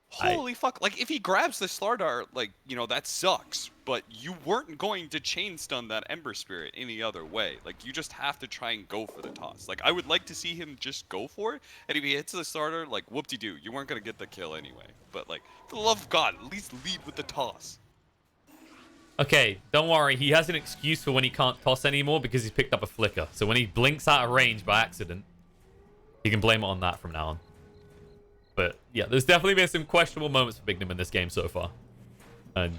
Holy fuck. Like, if he grabs the Slardar, like, you know, that sucks. But you weren't going to chain stun that Ember Spirit any other way. Like, you just have to try and go for the toss. Like, I would like to see him just go for it. And if he hits the Slardar, like, whoop-de-doo. You weren't going to get the kill anyway. But, like, for the love of God, at least lead with the toss. Okay, don't worry. He has an excuse for when he can't toss anymore because he's picked up a flicker. So when he blinks out of range by accident, he can blame it on that from now on. But yeah, there's definitely been some questionable moments for Bignum in this game so far. And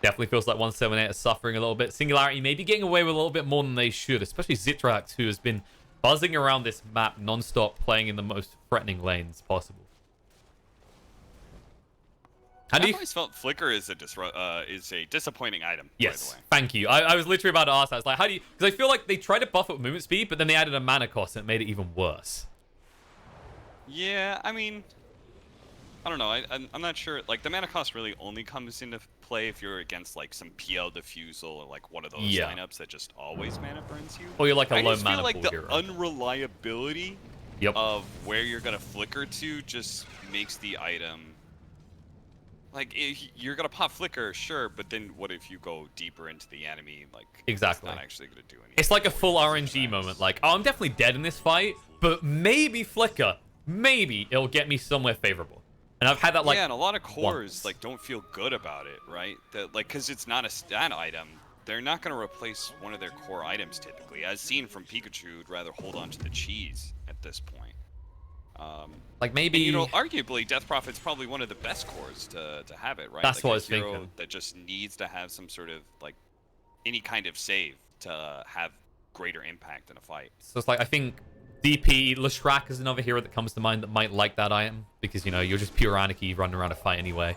definitely feels like 178 is suffering a little bit. Singularity may be getting away with a little bit more than they should, especially Zitrax, who has been buzzing around this map non-stop, playing in the most threatening lanes possible. I've always felt Flicker is a disappointing item. Yes, by the way. Thank you. I was literally about to ask that. I was like, how do you... Because I feel like they tried to buff up movement speed, but then they added a mana cost and it made it even worse. Yeah, I mean... I don't know. I'm not sure. Like, the mana cost really only comes into play if you're against, like, some PL Diffusal or, like, one of those lineups that just always mana burns you. Or you're like a low mana pool hero. I just feel like the unreliability of where you're going to Flicker to just makes the item... Like, you're going to pop Flicker, sure, but then what if you go deeper into the enemy? Like, exactly. It's not actually going to do anything. It's like a full RNG moment. Like, oh, I'm definitely dead in this fight, but maybe Flicker, maybe it'll get me somewhere favorable. And I've had that, like, yeah, and a lot of cores, like, don't feel good about it, right? That, like, because it's not a stat item, they're not going to replace one of their core items typically. As seen from Pikachu, who'd rather hold on to the cheese at this point. Like, maybe... And, you know, arguably, Death Prophet's probably one of the best cores to have it, right? That's like what I was thinking. That just needs to have some sort of, like, any kind of save to have greater impact in a fight. So it's like, I think DP, Leshrac is another hero that comes to mind that might like that item. Because, you know, you're just pure anarchy running around a fight anyway.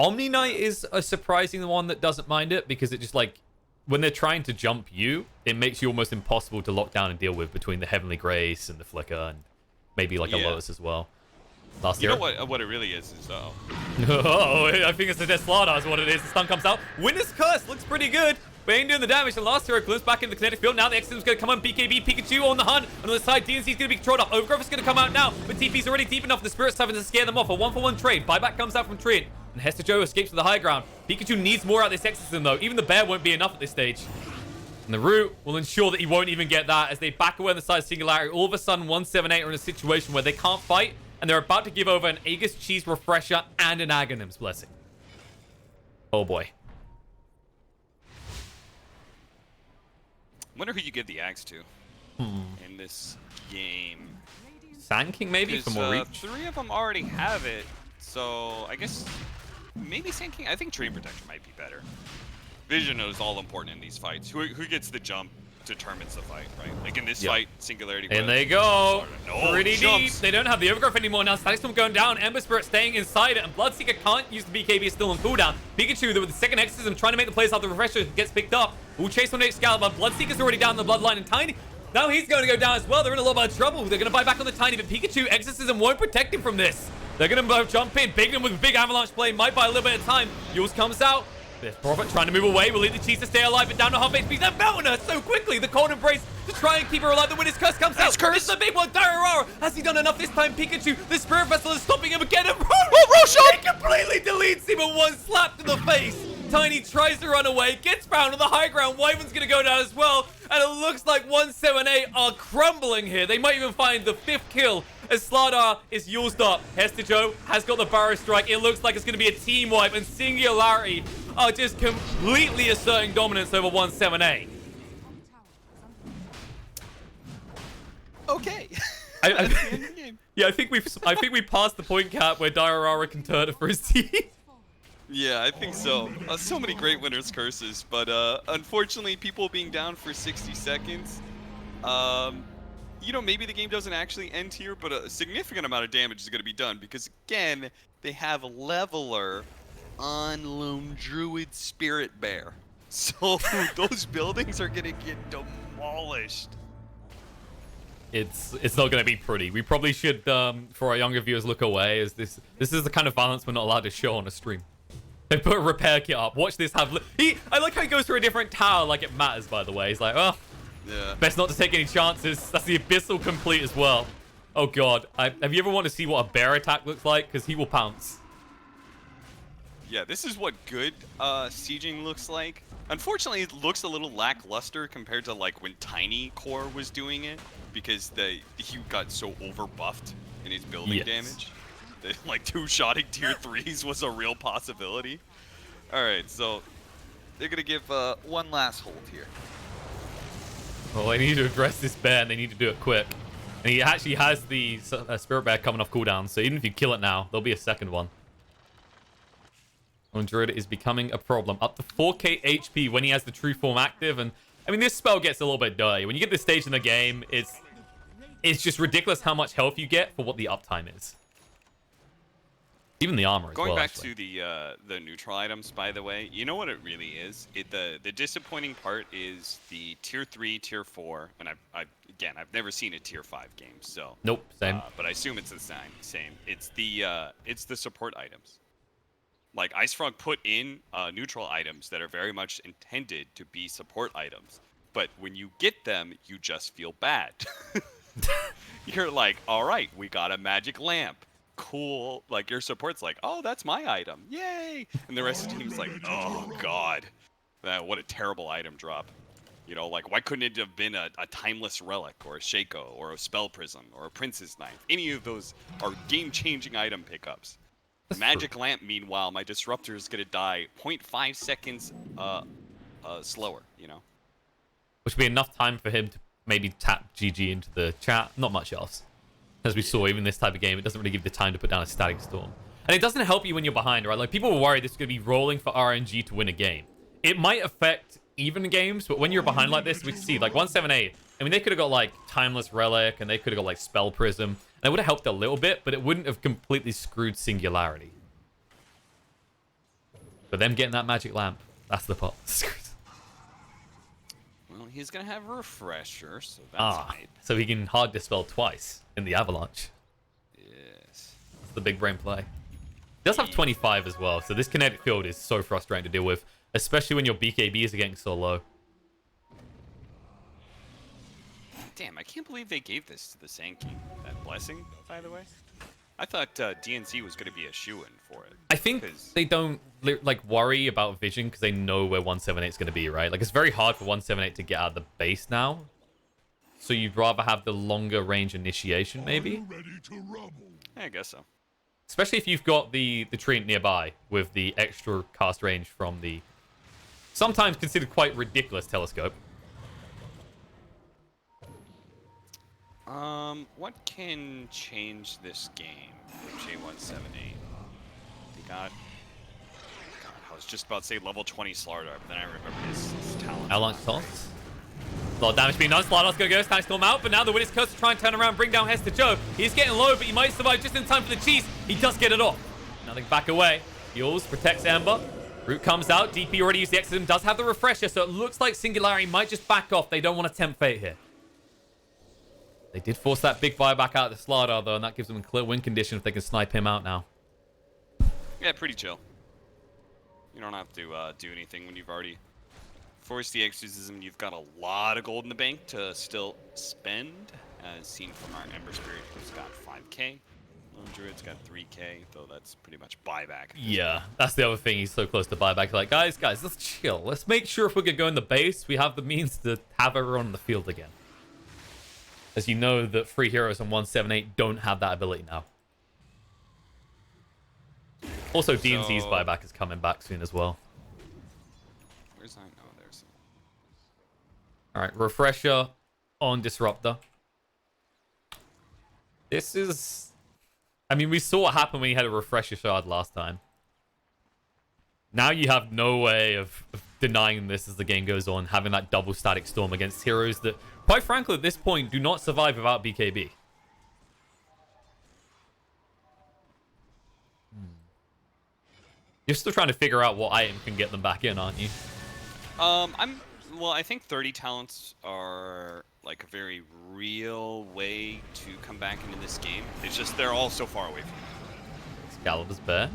Omni Knight is a surprising one that doesn't mind it. Because it just, like, when they're trying to jump you, it makes you almost impossible to lock down and deal with between the Heavenly Grace and the Flicker and maybe, like, a Lotus as well. Last You hero. know what it really is Oh, I think it's a Deslada is what it is. The stun comes out. Winter's Curse looks pretty good. But ain't doing the damage. The last hero glimpse back into the kinetic field. Now the Exodus is going to come on. BKB, Pikachu on the hunt. On the side, DNC is going to be controlled up. Overgrowth is going to come out now. But TP's already deep enough. The Spirit's having to scare them off. A 1-for-1 trade. Buyback comes out from Treant. And Hester Joe escapes to the high ground. Pikachu needs more out of this Exorcism, though. Even the bear won't be enough at this stage. And the root will ensure that he won't even get that as they back away on the side of Singularity. All of a sudden, 178 are in a situation where they can't fight. And they're about to give over an Aegis Cheese Refresher and an Aghanim's Blessing. Oh, boy. Wonder who you give the axe to in this game. Sand King, maybe, for more reach? 3 of them already have it, so I guess maybe Sand King. I think Treant Protector might be better. Vision is all important in these fights. Who gets the jump determines the fight, right? Like in this fight, Singularity. And they go. No, Pretty jumps. deep. They don't have the Overgrowth anymore now. Static Storm going down. Ember Spirit staying inside it. And Bloodseeker can't use the BKB, still on cooldown. Pikachu, with the second Exorcism, trying to make the plays out. The Refresher gets picked up. Will chase on Excalibur. Bloodseeker's already down the Bloodline. And Tiny, now he's going to go down as well. They're in a little bit of trouble. They're going to buy back on the Tiny. But Pikachu, Exorcism won't protect him from this. They're going to both jump in. Bigden with a big avalanche play. Might buy a little bit of time. Yules comes out. There's Prophet trying to move away. Will lead the Cheese to stay alive, but down to half HP. They're melting her so quickly. The cold embrace to try and keep her alive. The Winter's Curse comes out. This is a big one. Diorara. Has he done enough this time? Pikachu, the Spirit Vessel is stopping him again. And Roshan! He completely deletes him and one slap to the face. Tiny tries to run away, gets found on the high ground. Wyvern's going to go down as well. And it looks like 178 are crumbling here. They might even find the 5th kill as Slardar is used up. Hester Joe has got the Barrow Strike. It looks like it's going to be a team wipe. And Singularity are just completely asserting dominance over 178. Okay. Yeah, I think we passed the point cap where Diorara can turn it for his team. Yeah, I think so. So many great Winter's Curses, but unfortunately, people being down for 60 seconds, you know, maybe the game doesn't actually end here, but a significant amount of damage is going to be done because, again, they have Leveler on Lone Druid Spirit Bear. So those buildings are going to get demolished. It's not going to be pretty. We probably should, for our younger viewers, look away, as this is the kind of violence we're not allowed to show on a stream. They put a repair kit up. Watch this have... I like how he goes through a different tower like it matters, by the way. He's like, oh, yeah, best not to take any chances. That's the Abyssal complete as well. Oh, God. Have you ever wanted to see what a bear attack looks like? Because he will pounce. Yeah, this is what good sieging looks like. Unfortunately, it looks a little lackluster compared to like when Tiny Core was doing it, because he got so overbuffed in his building damage. Like two-shotting tier 3s was a real possibility. All right, so they're gonna give one last hold here. Well, they need to address this bear, and they need to do it quick. And he actually has the Spirit Bear coming off cooldown, so even if you kill it now, there'll be a second one. Druid is becoming a problem. Up to 4k HP when he has the true form active, and I mean, this spell gets a little bit dirty. When you get this stage in the game, it's just ridiculous how much health you get for what the uptime is. Even the armor as well. Going back to the neutral items, by the way, you know what it really is? The disappointing part is the tier 3, tier 4, and I've never seen a tier 5 game, so nope, same. But I assume it's the same. It's the support items. Like Ice Frog put in neutral items that are very much intended to be support items, but when you get them, you just feel bad. You're like, all right, we got a magic lamp. Cool. Like your support's like, oh, that's my item. Yay. And the rest of the team's like, oh, God. What a terrible item drop. You know, like, why couldn't it have been a timeless relic or a Shaco or a spell prism or a prince's knife? Any of those are game-changing item pickups. Magic lamp, meanwhile, my disruptor is going to die 0.5 seconds slower, you know? Which would be enough time for him to maybe tap GG into the chat. Not much else. As we saw, even this type of game, it doesn't really give you the time to put down a static storm. And it doesn't help you when you're behind, right? Like, people were worried this is going to be rolling for RNG to win a game. It might affect even games, but when you're behind like this, we see, like, 178, I mean, they could have got, like, Timeless Relic, and they could have got, like, Spell Prism. And it would have helped a little bit, but it wouldn't have completely screwed Singularity. But them getting that magic lamp, that's the part. Well, he's going to have a refresher, so that's hype. So he can hard dispel twice in the avalanche. Yes. That's the big brain play. He does have 25 as well, so this kinetic field is so frustrating to deal with, especially when your BKBs are getting so low. Damn, I can't believe they gave this to the Sand King. That blessing, by the way. I thought DNC was going to be a shoo-in for it. I think they don't like worry about vision because they know where 178 is going to be, right? Like, it's very hard for 178 to get out of the base now. So you'd rather have the longer range initiation, maybe? Yeah, I guess so. Especially if you've got the treant nearby with the extra cast range from the sometimes considered quite ridiculous telescope. What can change this game? J178. They got... God, I was just about to say level 20 Slardar, but then I remember his talent. Avalanche toss. A lot of damage being done. Slardar's gonna go. Time storm out, but now the Winner's Curse to try and turn around, bring down Hester Joe. He's getting low, but he might survive just in time for the cheese. He does get it off. Nothing back away. Heals, protects Ember. Root comes out. DP already used the Exodus, does have the refresher, so it looks like Singularity might just back off. They don't want to tempt fate here. They did force that big buyback out of the Slardar, though, and that gives them a clear win condition if they can snipe him out now. Yeah, pretty chill. You don't have to do anything when you've already forced the exorcism. You've got a lot of gold in the bank to still spend, as seen from our Ember Spirit, who's got 5k. Lone Druid's got 3k, though that's pretty much buyback. Yeah, that's the other thing. He's so close to buyback. Like, guys, let's chill. Let's make sure if we're going to go in the base, we have the means to have everyone on the field again. As you know that free heroes on 178 don't have that ability now. Also, DNZ's buyback is coming back soon as well. Where's I? Oh, there's. All right, refresher on Disruptor. This is... I mean, we saw what happened when you had a refresher shard last time. Now you have no way of denying this as the game goes on, having that double static storm against heroes that, quite frankly, at this point, do not survive without BKB. You're still trying to figure out what item can get them back in, aren't you? Well, I think 30 talents are like a very real way to come back into this game. It's just they're all so far away from you. Excalibur's bear.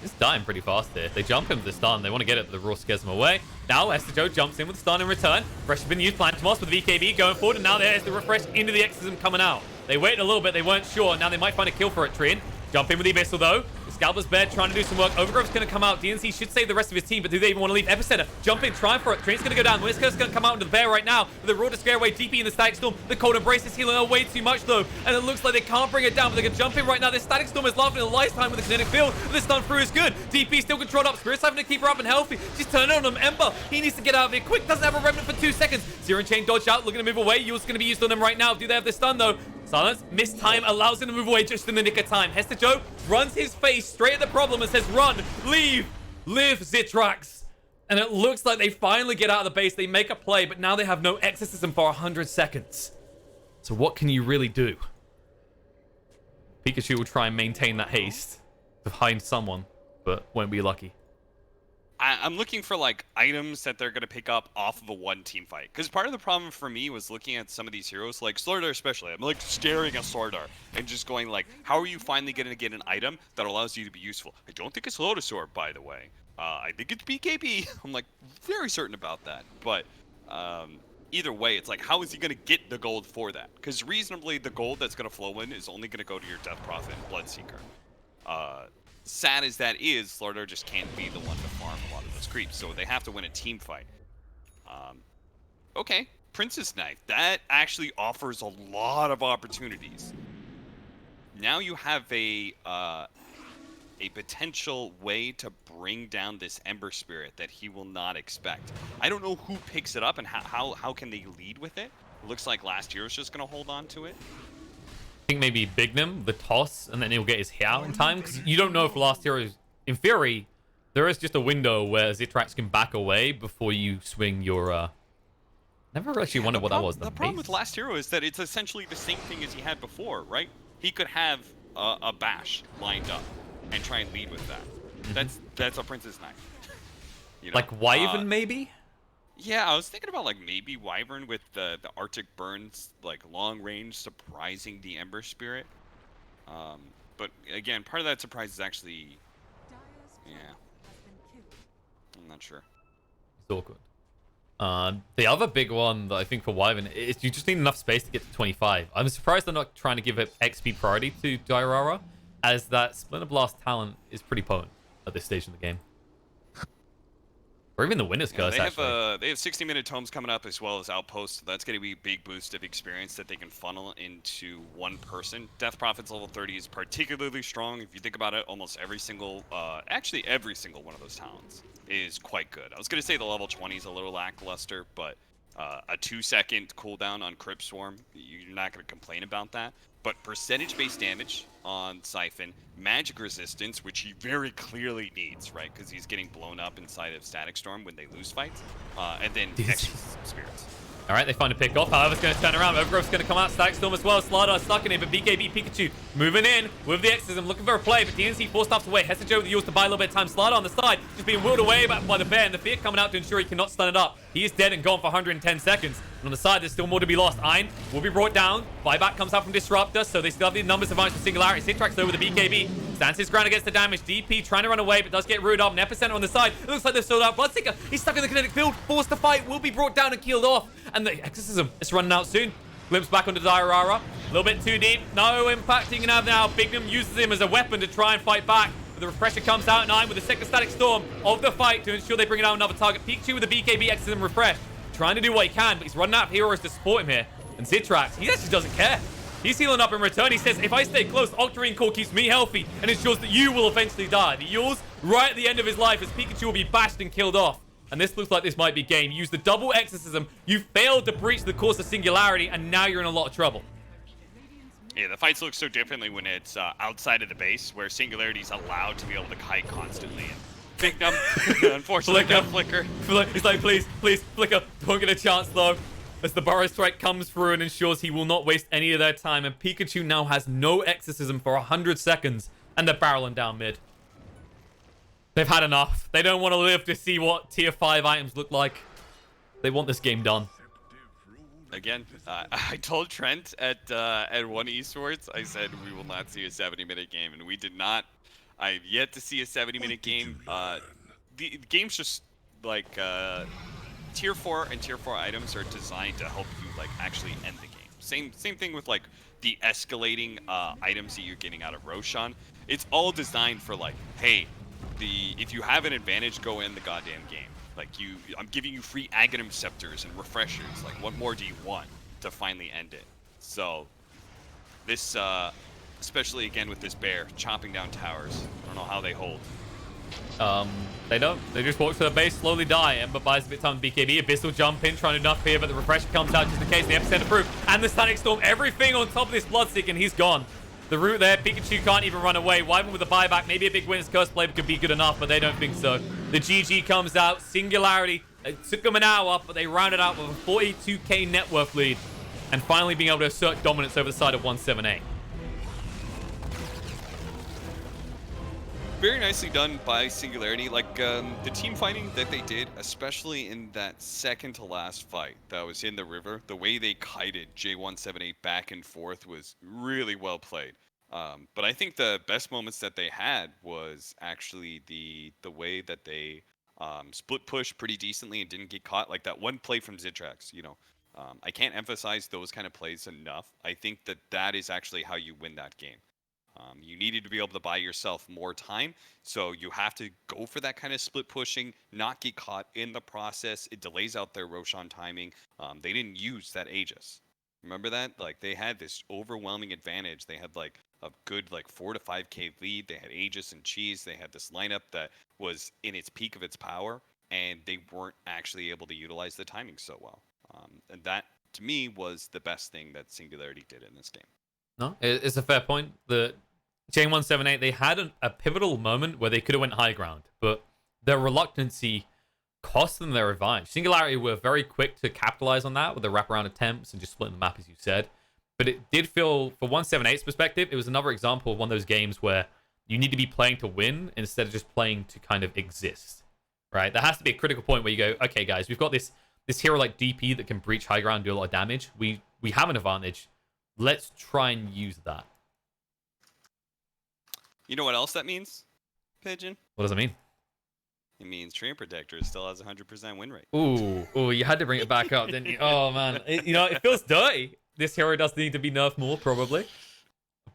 He's dying pretty fast here. They jump him with the stun. They want to get it, but the Raw scares him away. Now Hester Joe jumps in with the stun in return. Fresh has been used. Plantimos with the VKB going forward, and now there's the refresh into the exorcism coming out. They waited a little bit. They weren't sure. Now they might find a kill for it, Trian. Jump in with the Abyssal, though. Excalibur's bear trying to do some work. Overgrove's going to come out. DNC should save the rest of his team, but do they even want to leave? Epicenter, jump in, trying for it. Trian's going to go down. Winner's going to come out into the bear right now. With the Raw to scare away DP in the Static Storm. The Cold Embrace is healing her way too much, though. And it looks like they can't bring it down, but they can jump in right now. This Static Storm is lasting a lifetime with the kinetic field. But this stun through is good. DP still controlled up. Spirit's having to keep her up and healthy. She's turning on him. Ember, he needs to get out of here quick. Doesn't have a remnant for 2 seconds. Zero Chain dodge out, looking to move away. Yule's going to be used on them right now. Do they have the stun, though? Silence, missed time, allows him to move away just in the nick of time. Hester Joe runs his face straight at the problem and says, run, leave, live, Zitrax. And it looks like they finally get out of the base. They make a play, but now they have no exorcism for 100 seconds. So what can you really do? Pikachu will try and maintain that haste behind someone, but won't be lucky. I'm looking for like items that they're gonna pick up off of a one team fight. Because part of the problem for me was looking at some of these heroes, like Slardar especially. I'm like staring at Slardar and just going like, how are you finally gonna get an item that allows you to be useful? I don't think it's Lotusaur, by the way. I think it's BKB. I'm like very certain about that. But either way, it's like, how is he gonna get the gold for that? Because reasonably, the gold that's gonna flow in is only gonna go to your Death Prophet and Bloodseeker. Sad as that is, Slardar just can't be the one to farm a lot of those creeps, so they have to win a team fight. Okay, Princess Knife. That actually offers a lot of opportunities. Now you have a potential way to bring down this Ember Spirit that he will not expect. I don't know who picks it up and how can they lead with it. It looks like last year was just going to hold on to it. I think maybe Bignum, the toss, and then he'll get his hair out in time, because you don't know if last hero is... In theory, there is just a window where Zitrax can back away before you swing your... Never actually wondered what that was. The problem with last hero is that it's essentially the same thing as he had before, right? He could have a bash lined up and try and lead with that. That's a Princess Knife. You know? Like Wyvern, maybe? Yeah, I was thinking about like maybe Wyvern with the Arctic Burns, like long range surprising the Ember Spirit. But But again, part of that surprise is actually, yeah, I'm not sure. It's awkward. The other big one that I think for Wyvern is you just need enough space to get to 25. I'm surprised they're not trying to give it XP priority to Diorara, as that Splinter Blast talent is pretty potent at this stage in the game. Or even the Winner's Curse, actually. They have 60-minute tomes coming up as well as Outposts. So that's going to be a big boost of experience that they can funnel into one person. Death Prophet's level 30 is particularly strong. If you think about it, almost every single, actually every single one of those talents is quite good. I was going to say the level 20 is a little lackluster, but a 2-second cooldown on Crypt Swarm, you're not going to complain about that. But percentage-based damage on Siphon, magic resistance, which he very clearly needs, right? Because he's getting blown up inside of Static Storm when they lose fights. And then Exorcism Spirits. All right, they find a pick off. However, it's going to turn around. Overgrowth's going to come out. Static Storm as well. Slardar stuck in it, but BKB Pikachu moving in with the Exorcism, looking for a play, but DNC forced off away. Hesitate with the use to buy a little bit of time. Slardar on the side, just being whirled away by the bear, and the fear coming out to ensure he cannot stun it up. He is dead and gone for 110 seconds. And on the side, there's still more to be lost. Ein will be brought down. Buyback comes out from Disruptor, so they still have the numbers advantage for Singularity. Citrax over the BKB. Stands his ground against the damage. DP trying to run away, but does get rooted up. And Epicenter on the side. It looks like they've sold out. Bloodseeker, he's stuck in the kinetic field. Forced to fight. Will be brought down and killed off. And the Exorcism is running out soon. Glimpse back onto Diorara. A little bit too deep. No impact he can have now. Bignum uses him as a weapon to try and fight back. But the refresher comes out, and Ein with the second Static Storm of the fight to ensure they bring down another target. Pikachu with the BKB Exorcism refresh. Trying to do what he can, but he's running out of heroes to support him here. And Citrax, he actually doesn't care. He's healing up in return. He says, if I stay close, Octarine Core keeps me healthy and ensures that you will eventually die. The Yules right at the end of his life as Pikachu will be bashed and killed off. And this looks like this might be game. Use the double Exorcism. You failed to breach the course of Singularity, and now you're in a lot of trouble. Yeah, the fights look so differently when it's outside of the base, where Singularity's allowed to be able to kite constantly. And Bignum, unfortunately, Flicker. He's like, please, Flicker, don't get a chance, though. As the Burrow Strike comes through and ensures he will not waste any of their time. And Pikachu now has no Exorcism for 100 seconds, and they're barreling down mid. They've had enough. They don't want to live to see what tier 5 items look like. They want this game done. Again, I told Trent at one esports, I said we will not see a 70-minute game, and we did not. I've yet to see a 70-minute game. The game's just like tier 4 and tier 4 items are designed to help you like actually end the game. Same thing with like the escalating items that you're getting out of Roshan. It's all designed for like, hey, if you have an advantage, go in the goddamn game. Like I'm giving you free Aghanim Scepters and refreshers. Like, what more do you want to finally end it? So this, especially again with this bear chopping down towers, I don't know how they hold. They don't. They just walk to the base, slowly die. Ember buys a bit of time to BKB. Abyss will jump in, trying to enough here, but the refresher comes out just in case. The Epicenter proof and the Static Storm, everything on top of this Bloodseeker, and he's gone. The route there, Pikachu can't even run away. Wyvern with a buyback, maybe a big Winner's Curse play could be good enough, but they don't think so. The GG comes out. Singularity, it took them an hour, but they rounded out with a 42k net worth lead, and finally being able to assert dominance over the side of 178. Very nicely done by Singularity. Like, the team fighting that they did, especially in that second to last fight that was in the river, the way they kited J178 back and forth was really well played. But I think the best moments that they had was actually the way that they split push pretty decently and didn't get caught. Like that one play from Zitrax, you know. I can't emphasize those kind of plays enough. I think that is actually how you win that game. You needed to be able to buy yourself more time, so you have to go for that kind of split pushing, not get caught in the process. It delays out their Roshan timing. They didn't use that Aegis. Remember that? Like, they had this overwhelming advantage. They had like a good like 4 to 5k lead. They had Aegis and Cheese. They had this lineup that was in its peak of its power, and they weren't actually able to utilize the timing so well. And that, to me, was the best thing that Singularity did in this game. No, it's a fair point. The J178, they had a pivotal moment where they could have went high ground, but their reluctancy cost them their advantage. Singularity were very quick to capitalize on that with the wraparound attempts and just splitting the map, as you said. But it did feel, for 178's perspective, it was another example of one of those games where you need to be playing to win instead of just playing to kind of exist, right? There has to be a critical point where you go, okay, guys, we've got this hero like DP that can breach high ground, do a lot of damage. We have an advantage. Let's try and use that. You know what else that means, Pigeon? What does it mean? It means Treant Protector still has a 100% win rate. Ooh, you had to bring it back up, didn't you? Oh, man. It feels dirty. This hero does need to be nerfed more, probably.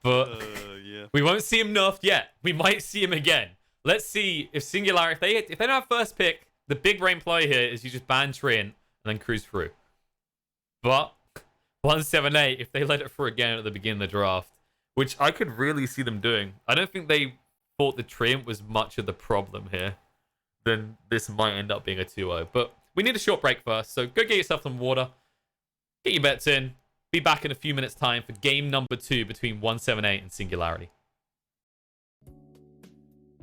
But Yeah. we won't see him nerfed yet. We might see him again. Let's see if Singularity, if they don't have first pick, the big brain play here is you just ban Treant and then cruise through. But 178, if they let it through again at the beginning of the draft, which I could really see them doing. I don't think they thought the Treant was much of the problem here. Then this might end up being a 2-0. But we need a short break first, so go get yourself some water. Get your bets in. Be back in a few minutes' time for game number 2 between 178 and Singularity.